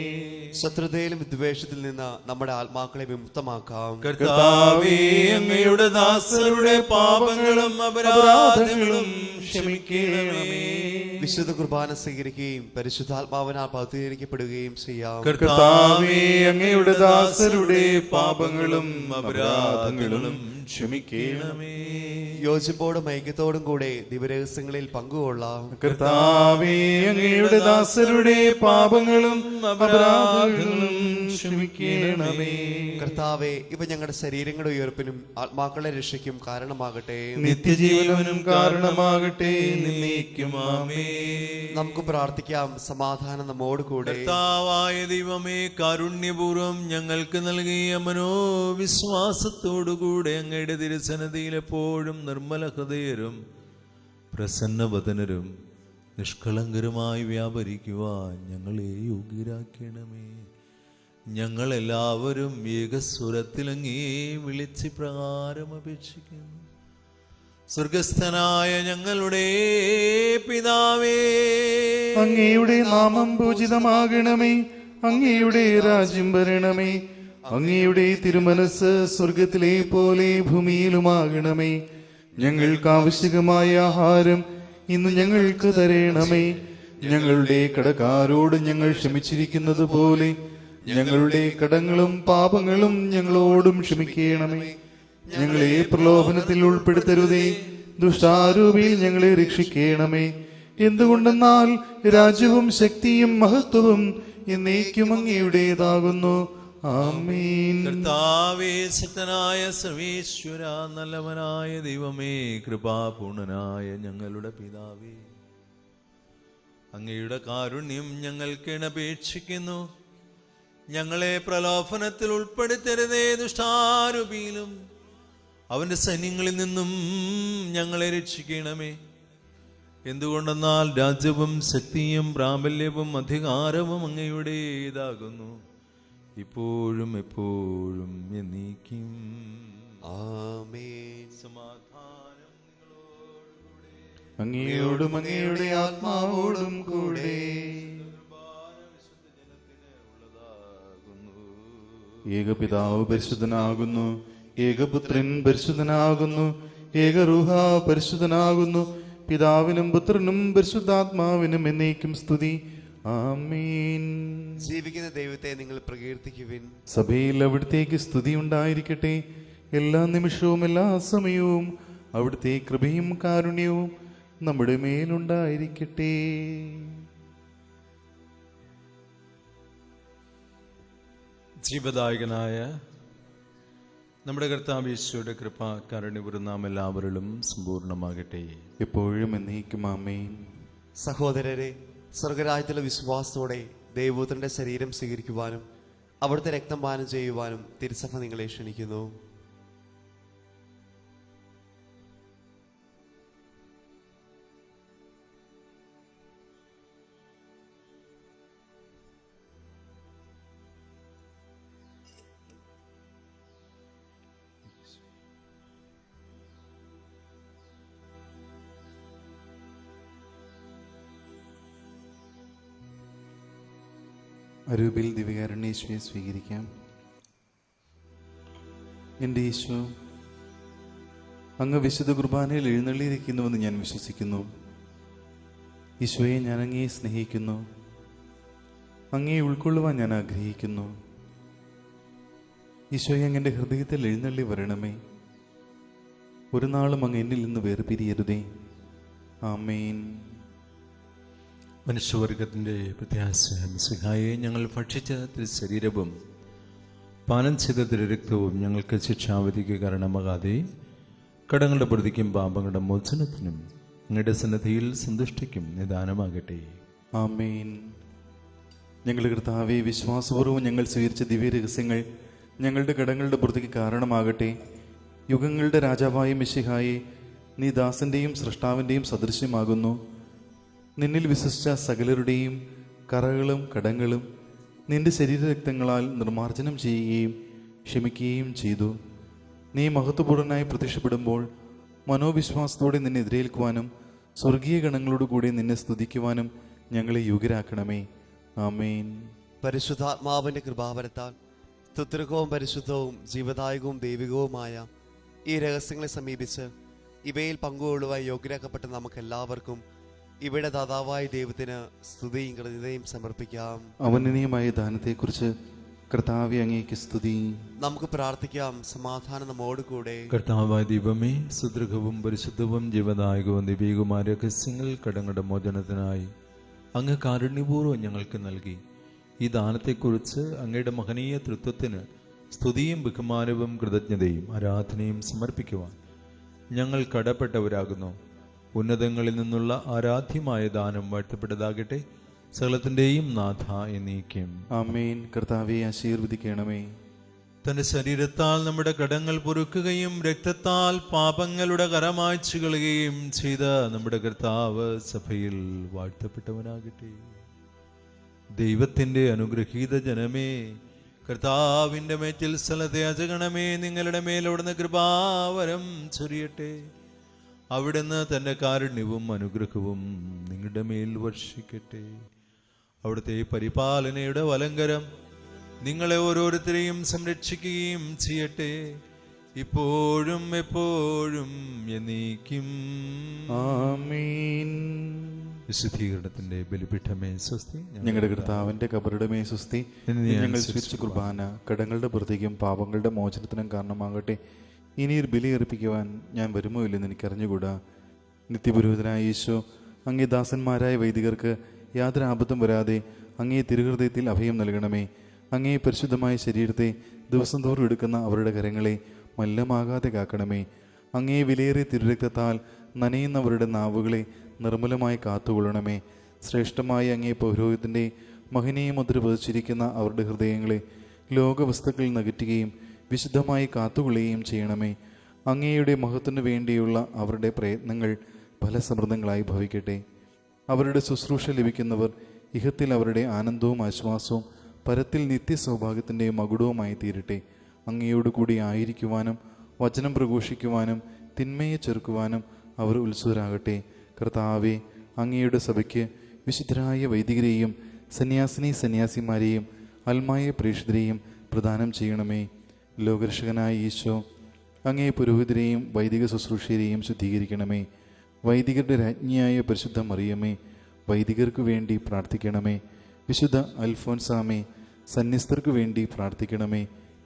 ശത്രുതയിലും വിദ്വേഷത്തിൽ നിന്ന് നമ്മുടെ ആത്മാക്കളെ വിമുക്തമാക്കാം. കർത്താവേ, അങ്ങയുടെ ദാസരുടെ പാപങ്ങളും അപരാധങ്ങളും ക്ഷമിക്കണമേ. വിശുദ്ധ കുർബാന സ്വീകരിക്കുകയും പരിശുദ്ധാത്മാവിനാൽ പൗത്രീകരിക്കപ്പെടുകയും ചെയ്യാം. കർത്താവേ, അങ്ങയുടെ ദാസരുടെ പാപങ്ങളും അപരാധങ്ങളും ക്ഷമിക്കണമേ. യോജിപ്പോടും ഐക്യത്തോടും കൂടെ ദിവരഹസ്യങ്ങളിൽ പങ്കുകൊള്ളാം. കർത്താവേ, അങ്ങയുടെ ദാസരുടെ പാപങ്ങളും അപരാധങ്ങളും ക്ഷമിക്കണമേ. കർത്താവേ, ഇവ ഞങ്ങളുടെ ശരീരങ്ങളുടെ ഉയർപ്പിനും ആത്മാക്കളുടെ രക്ഷയ്ക്കും കാരണമാകട്ടെ. നിത്യജീവനും കാരണമാകട്ടെ. എന്നേക്കും ആമേൻ. നമുക്ക് പ്രാർത്ഥിക്കാം. സമാധാനം നമ്മോട് കൂടെ. കർത്താവായ ദൈവമേ, കാരുണ്യപൂർവ്വം ഞങ്ങൾക്ക് നൽകിയ മനോവിശ്വാസത്തോടുകൂടെ അങ്ങയുടെ തിരുസന്നിധിയിൽ എപ്പോഴും നിർമ്മല ഹൃദയരും പ്രസന്നവദനരും നിഷ്കളങ്കരുമായി വ്യാപരിക്കുവാൻ ഞങ്ങളെ യോഗ്യരാക്കണമേ. ഞങ്ങളെല്ലാവരും ഏകസ്വരത്തിൽ അങ്ങേ വിളിച്ച് പ്രകാരം അപേക്ഷിക്കുന്നു. സ്വർഗസ്ഥനായ ഞങ്ങളുടെ പിതാവേ, അങ്ങയുടെ നാമം പൂജിതമാകണമേ. അങ്ങയുടെ രാജ്യം വരണമേ. അങ്ങയുടെ തിരുമനസ് സ്വർഗത്തിലെ പോലെ ഭൂമിയിലുമാകണമേ. ഞങ്ങൾക്ക് ആവശ്യമായ ആഹാരം ഇന്ന് ഞങ്ങൾക്ക് തരണമേ. ഞങ്ങളുടെ കടക്കാരോട് ഞങ്ങൾ ക്ഷമിച്ചിരിക്കുന്നത് പോലെ ഞങ്ങളുടെ കടങ്ങളും പാപങ്ങളും ഞങ്ങളോടും ക്ഷമിക്കണമേ. ഞങ്ങളെ പ്രലോഭനത്തിൽ ഉൾപ്പെടുത്തരുതേ, ദുഷ്ടാരൂപിയിൽ ഞങ്ങളെ രക്ഷിക്കണമേ. എന്തുകൊണ്ടെന്നാൽ രാജ്യവും ശക്തിയും മഹത്വവും എന്നേക്കും അങ്ങയുടേതാകുന്നു. ആമേൻ. കർത്താവേ, ശക്തനായ സർവേശ്വര, നല്ലവനായ ദൈവമേ, കൃപാപൂർണനായ ഞങ്ങളുടെ പിതാവേ, അങ്ങയുടെ കാരുണ്യം ഞങ്ങൾക്ക് അപേക്ഷിക്കുന്നു. ഞങ്ങളെ പ്രലോഭനത്തിൽ ഉൾപ്പെടുത്തരുതേ, ദുഷ്ടാരൂപിയിലും അവന്റെ സൈന്യങ്ങളിൽ നിന്നും ഞങ്ങളെ രക്ഷിക്കണമേ. എന്തുകൊണ്ടെന്നാൽ രാജ്യവും ശക്തിയും പ്രാബല്യവും അധികാരവും അങ്ങയുടേതാകുന്നു, ഇപ്പോഴും എപ്പോഴും എന്നേക്കും. ആമേൻ. സമാധാനം അങ്ങയോടും അങ്ങയുടെ ആത്മാവോടും കൂടെ. ഏകപിതാവ് പരിശുദ്ധനാകുന്നു, ഏകപുത്രൻ പരിശുദ്ധനാകുന്നു, ഏകരൂഹ പരിശുദ്ധനാകുന്നു. പിതാവിനും പുത്രനും പരിശുദ്ധാത്മാവിനും എന്നേക്കും സ്തുതി. ആമേൻ. ജീവിക്കുന്ന ദൈവത്തെ നിങ്ങൾ പ്രകീർത്തിക്കുവിൻ. സഭയിൽ അവിടുത്തേക്ക് സ്തുതി ഉണ്ടായിരിക്കട്ടെ. എല്ലാ നിമിഷവും എല്ലാ സമയവും അവിടുത്തെ കൃപയും കാരുണ്യവും നമ്മുടെ മേലുണ്ടായിരിക്കട്ടെ. ജീവദായകനായ നമ്മുടെ കർത്താവ് യേശുവിന്റെ കൃപ കാരുണ്യപൂർവ്വം നാം എല്ലാവരിലും സമ്പൂർണ്ണമാകട്ടെ, എപ്പോഴും എന്നേക്കും. ആമേൻ. സഹോദരരെ, സ്വർഗരാജ്യത്തിലെ വിശ്വാസത്തോടെ ദൈവപുത്രന്റെ ശരീരം സ്വീകരിക്കുവാനും അവിടുത്തെ രക്തം പാനം ചെയ്യുവാനും തിരുസഭ നിങ്ങളെ ക്ഷണിക്കുന്നു. അരൂപിൽ ദിവ്യകാരുണ്യേശുവെ സ്വീകരിക്കാം. എൻ്റെ യേശു, അങ്ങ് വിശുദ്ധ കുർബാനയിൽ എഴുന്നള്ളിയിരിക്കുന്നുവെന്ന് ഞാൻ വിശ്വസിക്കുന്നു. ഈശോയെ, ഞാൻ അങ്ങയെ സ്നേഹിക്കുന്നു. അങ്ങയെ ഉൾക്കൊള്ളുവാൻ ഞാൻ ആഗ്രഹിക്കുന്നു. ഈശോയെ, അങ്ങ് എൻ്റെ ഹൃദയത്തിൽ എഴുന്നള്ളി വരണമേ. ഒരു നാളും അങ്ങ് എന്നിൽ നിന്ന് വേർപിരിയരുതേ. ആമേൻ. മനുഷ്യവർഗത്തിന്റെ പ്രത്യാശ മിശിഹായെ, ഞങ്ങൾ ഭക്ഷിച്ച ശരീരവും പാനം ചെയ്ത രക്തവും ഞങ്ങൾക്ക് ശിക്ഷാവിധിക്ക് കാരണമാകാതെ കടങ്ങളുടെ പ്രതിക്കും പാപങ്ങളുടെ മോചനത്തിനും അങ്ങയുടെ സന്നദ്ധിയിൽ സന്തുഷ്ടിക്കും നിദാനമാകട്ടെ. ആമേൻ. ഞങ്ങളുടെ കർത്താവേ, വിശ്വാസപൂർവ്വം ഞങ്ങൾ സ്വീകരിച്ച ദിവ്യരഹസ്യങ്ങൾ ഞങ്ങളുടെ കടങ്ങളുടെ പുറത്തേക്ക് കാരണമാകട്ടെ. യുഗങ്ങളുടെ രാജാവായ മിശിഹായെ, നീ ദാസന്റെയും സൃഷ്ടാവിൻ്റെയും സദൃശ്യമാകുന്നു. നിന്നിൽ വിശ്വസിച്ച സകലരുടെയും കറകളും കടങ്ങളും നിന്റെ ശരീരരക്തങ്ങളാൽ നിർമ്മാർജ്ജനം ചെയ്യുകയും ക്ഷമിക്കുകയും ചെയ്തു. നീ മഹത്വപൂർണനായി പ്രത്യക്ഷപ്പെടുമ്പോൾ മനോവിശ്വാസത്തോടെ നിന്നെ എതിരേൽക്കുവാനും സ്വർഗീയ ഗണങ്ങളോടുകൂടി നിന്നെ സ്തുതിക്കുവാനും ഞങ്ങളെ യോഗ്യരാക്കണമേ. ആമേൻ. പരിശുദ്ധാത്മാവിന്റെ കൃപാവരത്താൽ സ്തുത്യർഹവും പരിശുദ്ധവും ജീവദായകവും ദൈവികവുമായ ഈ രഹസ്യങ്ങളെ സമീപിച്ച് ഇവയിൽ പങ്കുകൊള്ളുവാൻ യോഗ്യരാക്കപ്പെട്ട നമുക്കെല്ലാവർക്കും ഇവിടെ ദാതാവായ ദൈവത്തിന് സ്തുതിയും കൃതജ്ഞതയും സമർപ്പിക്കാം. അവനീയമായ ദാനത്തെക്കുറിച്ച് കർത്താവേ, അങ്ങേക്ക് സ്തുതി. നമുക്ക് പ്രാർത്ഥിക്കാം. സമാധാനം നമ്മോട് കൂടെ. കർത്താവായ ദൈവമേ, സുദൃഢവും പരിശുദ്ധവും ജീവദായകവും ദൈവികവുമായ രഹസ്യങ്ങൾ കടങ്ങളുടെ മോചനത്തിനായി അങ്ങ് കാരുണ്യപൂർവ്വം ഞങ്ങൾക്ക് നൽകി. ഈ ദാനത്തെക്കുറിച്ച് അങ്ങയുടെ മഹനീയ തൃത്വത്തിന് സ്തുതിയും ബഹുമാനവും കൃതജ്ഞതയും ആരാധനയും സമർപ്പിക്കുവാൻ ഞങ്ങൾ കടപ്പെട്ടവരാകുന്നു. ഉന്നതങ്ങളിൽ നിന്നുള്ള ആരാധ്യമായ ദാനം വാഴ്ത്തപ്പെട്ടതാകട്ടെ, സകലത്തിന്റെയും നാഥ എന്നേക്കും. ആമേൻ. കർത്താവെ, ആശീർവദിക്കണമേ. തന്റെ ശരീരത്താൽ നമ്മുടെ കടങ്ങൾ പൊറുക്കുകയും രക്തത്താൽ പാപങ്ങളുടെ കരമായ്ച്ചു കളയുകയും ചെയ്ത നമ്മുടെ കർത്താവ് സഭയിൽ വാഴ്ത്തപ്പെട്ടവനാകട്ടെ. ദൈവത്തിന്റെ അനുഗ്രഹീത ജനമേ, കർത്താവിന്റെ മേറ്റിൽ സ്ഥലത്തെ അജഗണമേ, നിങ്ങളുടെ മേലവിടുന്ന് കൃപാവരം ചൊരിയട്ടെ. അവിടുന്ന് തന്റെ കാരുണ്യവും അനുഗ്രഹവും നിങ്ങളുടെ മേൽ വർഷിക്കട്ടെ. അവിടുത്തെ പരിപാലനയുടെ വലങ്കരം നിങ്ങളെ ഓരോരുത്തരെയും സംരക്ഷിക്കുകയും ചെയ്യട്ടെ, ഇപ്പോഴും എപ്പോഴും എന്നേക്കും. ആമേൻ. വിശുദ്ധീകരണത്തിന്റെ ബലിപീഠമേ സ്വസ്തി. ഞങ്ങളുടെ കർത്താവിന്റെ കബറുടെ സ്വസ്തി. ഞങ്ങൾ സ്വീകരിച്ച കുർബാന കടങ്ങളുടെ പ്രതിക്കും പാപങ്ങളുടെ മോചനത്തിനും കാരണമാകട്ടെ. ഇനിയൊരു ബലി അർപ്പിക്കുവാൻ ഞാൻ വരുമോ ഇല്ലെന്ന് എനിക്കറിഞ്ഞുകൂടാ. നിത്യപുരോഹിതനായ ഈശോ, അങ്ങേ ദാസന്മാരായ വൈദികർക്ക് യാതൊരു ആപത്തും വരാതെ അങ്ങേ തിരുഹൃദയത്തിൽ അഭയം നൽകണമേ. അങ്ങേ പരിശുദ്ധമായ ശരീരത്തെ ദിവസം തോറും എടുക്കുന്ന അവരുടെ കരങ്ങളെ മല്ലമാകാതെ കാക്കണമേ. അങ്ങേ വിലയേറിയ തിരുരക്തത്താൽ നനയുന്നവരുടെ നാവുകളെ നിർമ്മലമായി കാത്തുകൊള്ളണമേ. ശ്രേഷ്ഠമായ അങ്ങേ പൗരോഹിത്യത്തിൻ്റെ മഹനീയ മുദ്ര പതിച്ചിരിക്കുന്ന അവരുടെ ഹൃദയങ്ങളെ ലോകവസ്തുക്കളിൽ നകറ്റുകയും വിശുദ്ധമായി കാത്തുകൊള്ളുകയും ചെയ്യണമേ. അങ്ങയുടെ മഹത്വത്തിനു വേണ്ടിയുള്ള അവരുടെ പ്രയത്നങ്ങൾ ഫലസമൃദ്ധങ്ങളായി ഭവിക്കട്ടെ. അവരുടെ ശുശ്രൂഷ ലഭിക്കുന്നവർ ഇഹത്തിൽ അവരുടെ ആനന്ദവും ആശ്വാസവും പരത്തിൽ നിത്യസൗഭാഗ്യത്തിൻ്റെ മകുടവുമായി തീരട്ടെ. അങ്ങയോട് കൂടി ആയിരിക്കുവാനും വചനം പ്രഘോഷിക്കുവാനും തിന്മയെ ചെറുക്കുവാനും അവർ ഉത്സുകരാകട്ടെ. കർത്താവെ, അങ്ങയുടെ സഭയ്ക്ക് വിശുദ്ധരായ വൈദികരെയും സന്യാസിമാരെയും അൽമായ പ്രേക്ഷിതരെയും പ്രദാനം ചെയ്യണമേ. ലോകരക്ഷകനായ ഈശോ, അങ്ങേ പുരോഹിതരെയും വൈദിക ശുശ്രൂഷരെയും ശുദ്ധീകരിക്കണമേ. വൈദികരുടെ രാജ്ഞിയായ പരിശുദ്ധ മറിയമേ, വൈദികർക്ക് വേണ്ടി പ്രാർത്ഥിക്കണമേ. വിശുദ്ധ അൽഫോൻസാമേ, സന്യസ്തർക്ക് വേണ്ടി പ്രാർത്ഥിക്കണമേ.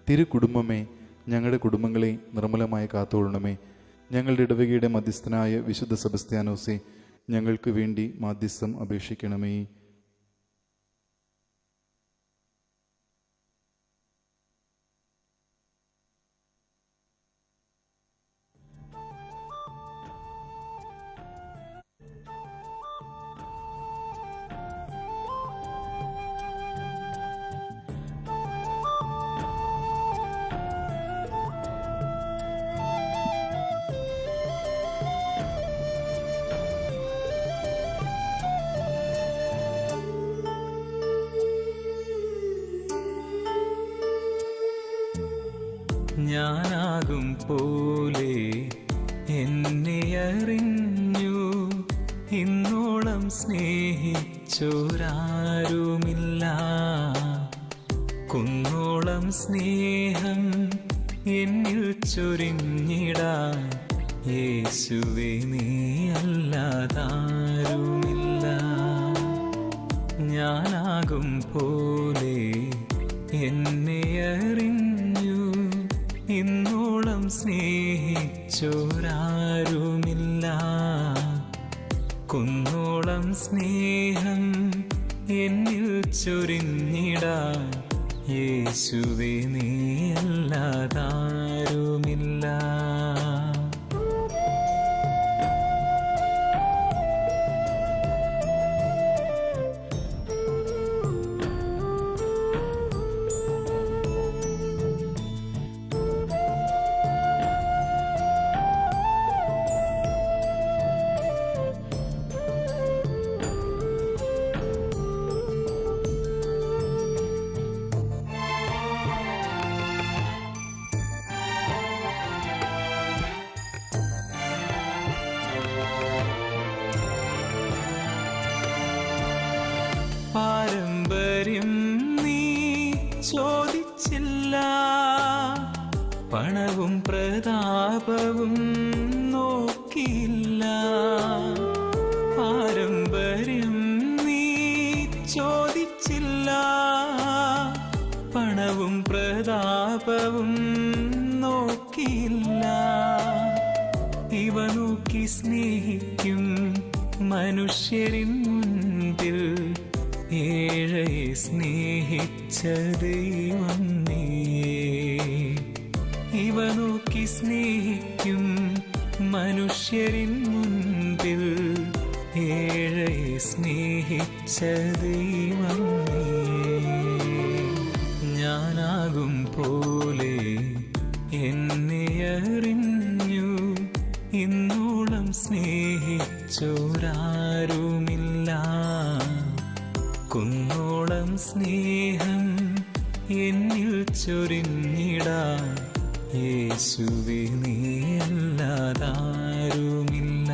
തിരുകുടുംബമേ, ഞങ്ങളുടെ കുടുംബങ്ങളെ നിർമ്മലമായി കാത്തുകൊള്ളണമേ. ഞങ്ങളുടെ ഇടവകയുടെ മധ്യസ്ഥനായ വിശുദ്ധ സെബസ്ത്യാനോസെ, ഞങ്ങൾക്ക് വേണ്ടി മാധ്യസ്ഥം അപേക്ഷിക്കണമേ. ഞാനാകും പോലെ എന്നെ അറിഞ്ഞു, ഇന്നോളം സ്നേഹിച്ചോരാരുമില്ല. കുന്നോളം സ്നേഹം എന്നിൽ ചൊരിഞ്ഞിടാൻ യേശുവേ നീ അല്ലാതാരുമില്ല. ഞാനാകും പോലെ എന്നെ അറിഞ്ഞു, ഇന്നോളം സ്നേഹിച്ചോരാരുമില്ല. കുന്നോളം സ്നേഹം എന്നിൽ ചൊരിഞ്ഞിടാൻ യേശുവേ നീ അല്ലാതാരുമില്ല. പാരമ്പര്യം നീ ചോദിച്ചില്ല, പണവും പ്രതാപവും നോക്കിയില്ല. പാരമ്പര്യം നീ ചോദിച്ചില്ല, പണവും പ്രതാപവും നോക്കിയില്ല. ഇവ നോക്കി സ്നേഹിക്കും മനുഷ്യരിൻ മുൻപിൽ ഏഴയെ സ്നേഹിച്ച ദൈവം നീ. ഇവ നോക്കി സ്നേഹിക്കും മനുഷ്യരിൻ മുൻപിൽ ഏഴയെ സ്നേഹിച്ച ദൈവം നീ. ഞാനാകും പോലെ എന്നെ അറിഞ്ഞു, ഇന്നോളം സ്നേഹിച്ചോരാരുമില്ല. കുന്നോളം സ്നേഹം എന്നിൽ ചൊരിഞ്ഞിടാൻ യേശുവേ നീ അല്ലാതാരുമില്ല.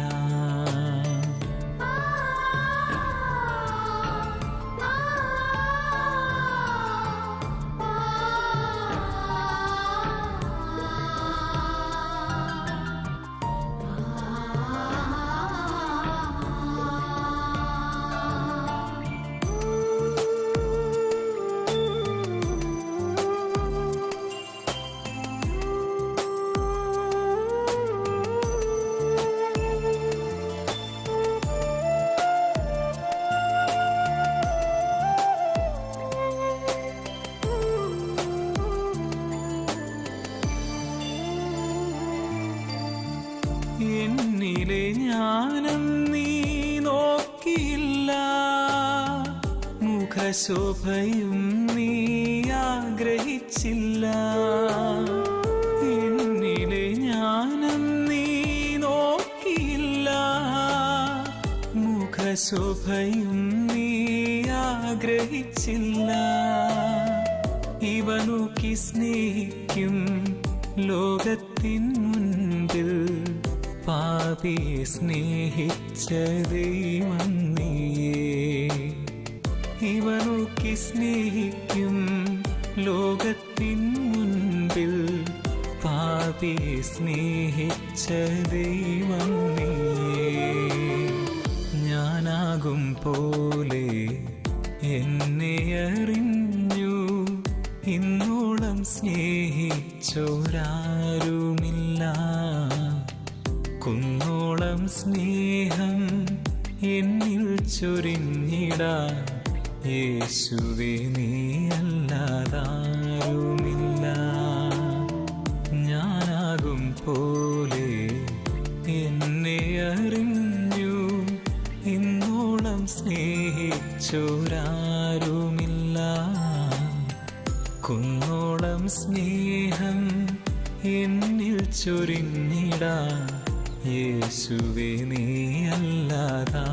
ജ്ഞാനം നീ നോക്കിയില്ല, മുഖശോഭയും നീ ആഗ്രഹിച്ചില്ല. എന്നിലെ ജ്ഞാനം നീ നോക്കിയില്ല, മുഖശോഭയും നീ ആഗ്രഹിച്ചില്ല. ഇവ നോക്കി സ്നേഹിക്കും ലോകത്തിൻ മുൻപിൽ പാപിയെ സ്നേഹിച്ച ദൈവം നീയേ. ഇവ നോക്കി സ്നേഹിക്കും ലോകത്തിൻ മുൻപിൽ പാപിയെ സ്നേഹിച്ച ദൈവം നീയേ. ഞാനാകും പോലെ എന്നെ അറിഞ്ഞു, ഇന്നോളം സ്നേഹിച്ചോരാരുമില്ല. കുന്നോളം സ്നേഹം എന്നിൽ ചൊരിഞ്ഞിടാൻ യേശുവേ നീ അല്ലാതാരുമില്ല. ഞാനാകും പോലെ എന്നെ അറിഞ്ഞു, ഇന്നോളം സ്നേഹിച്ചോരാരുമില്ല. കുന്നോളം സ്നേഹം എന്നിൽ ചൊരിഞ്ഞിടാൻ യേശുവേ നീ അല്ലാതാ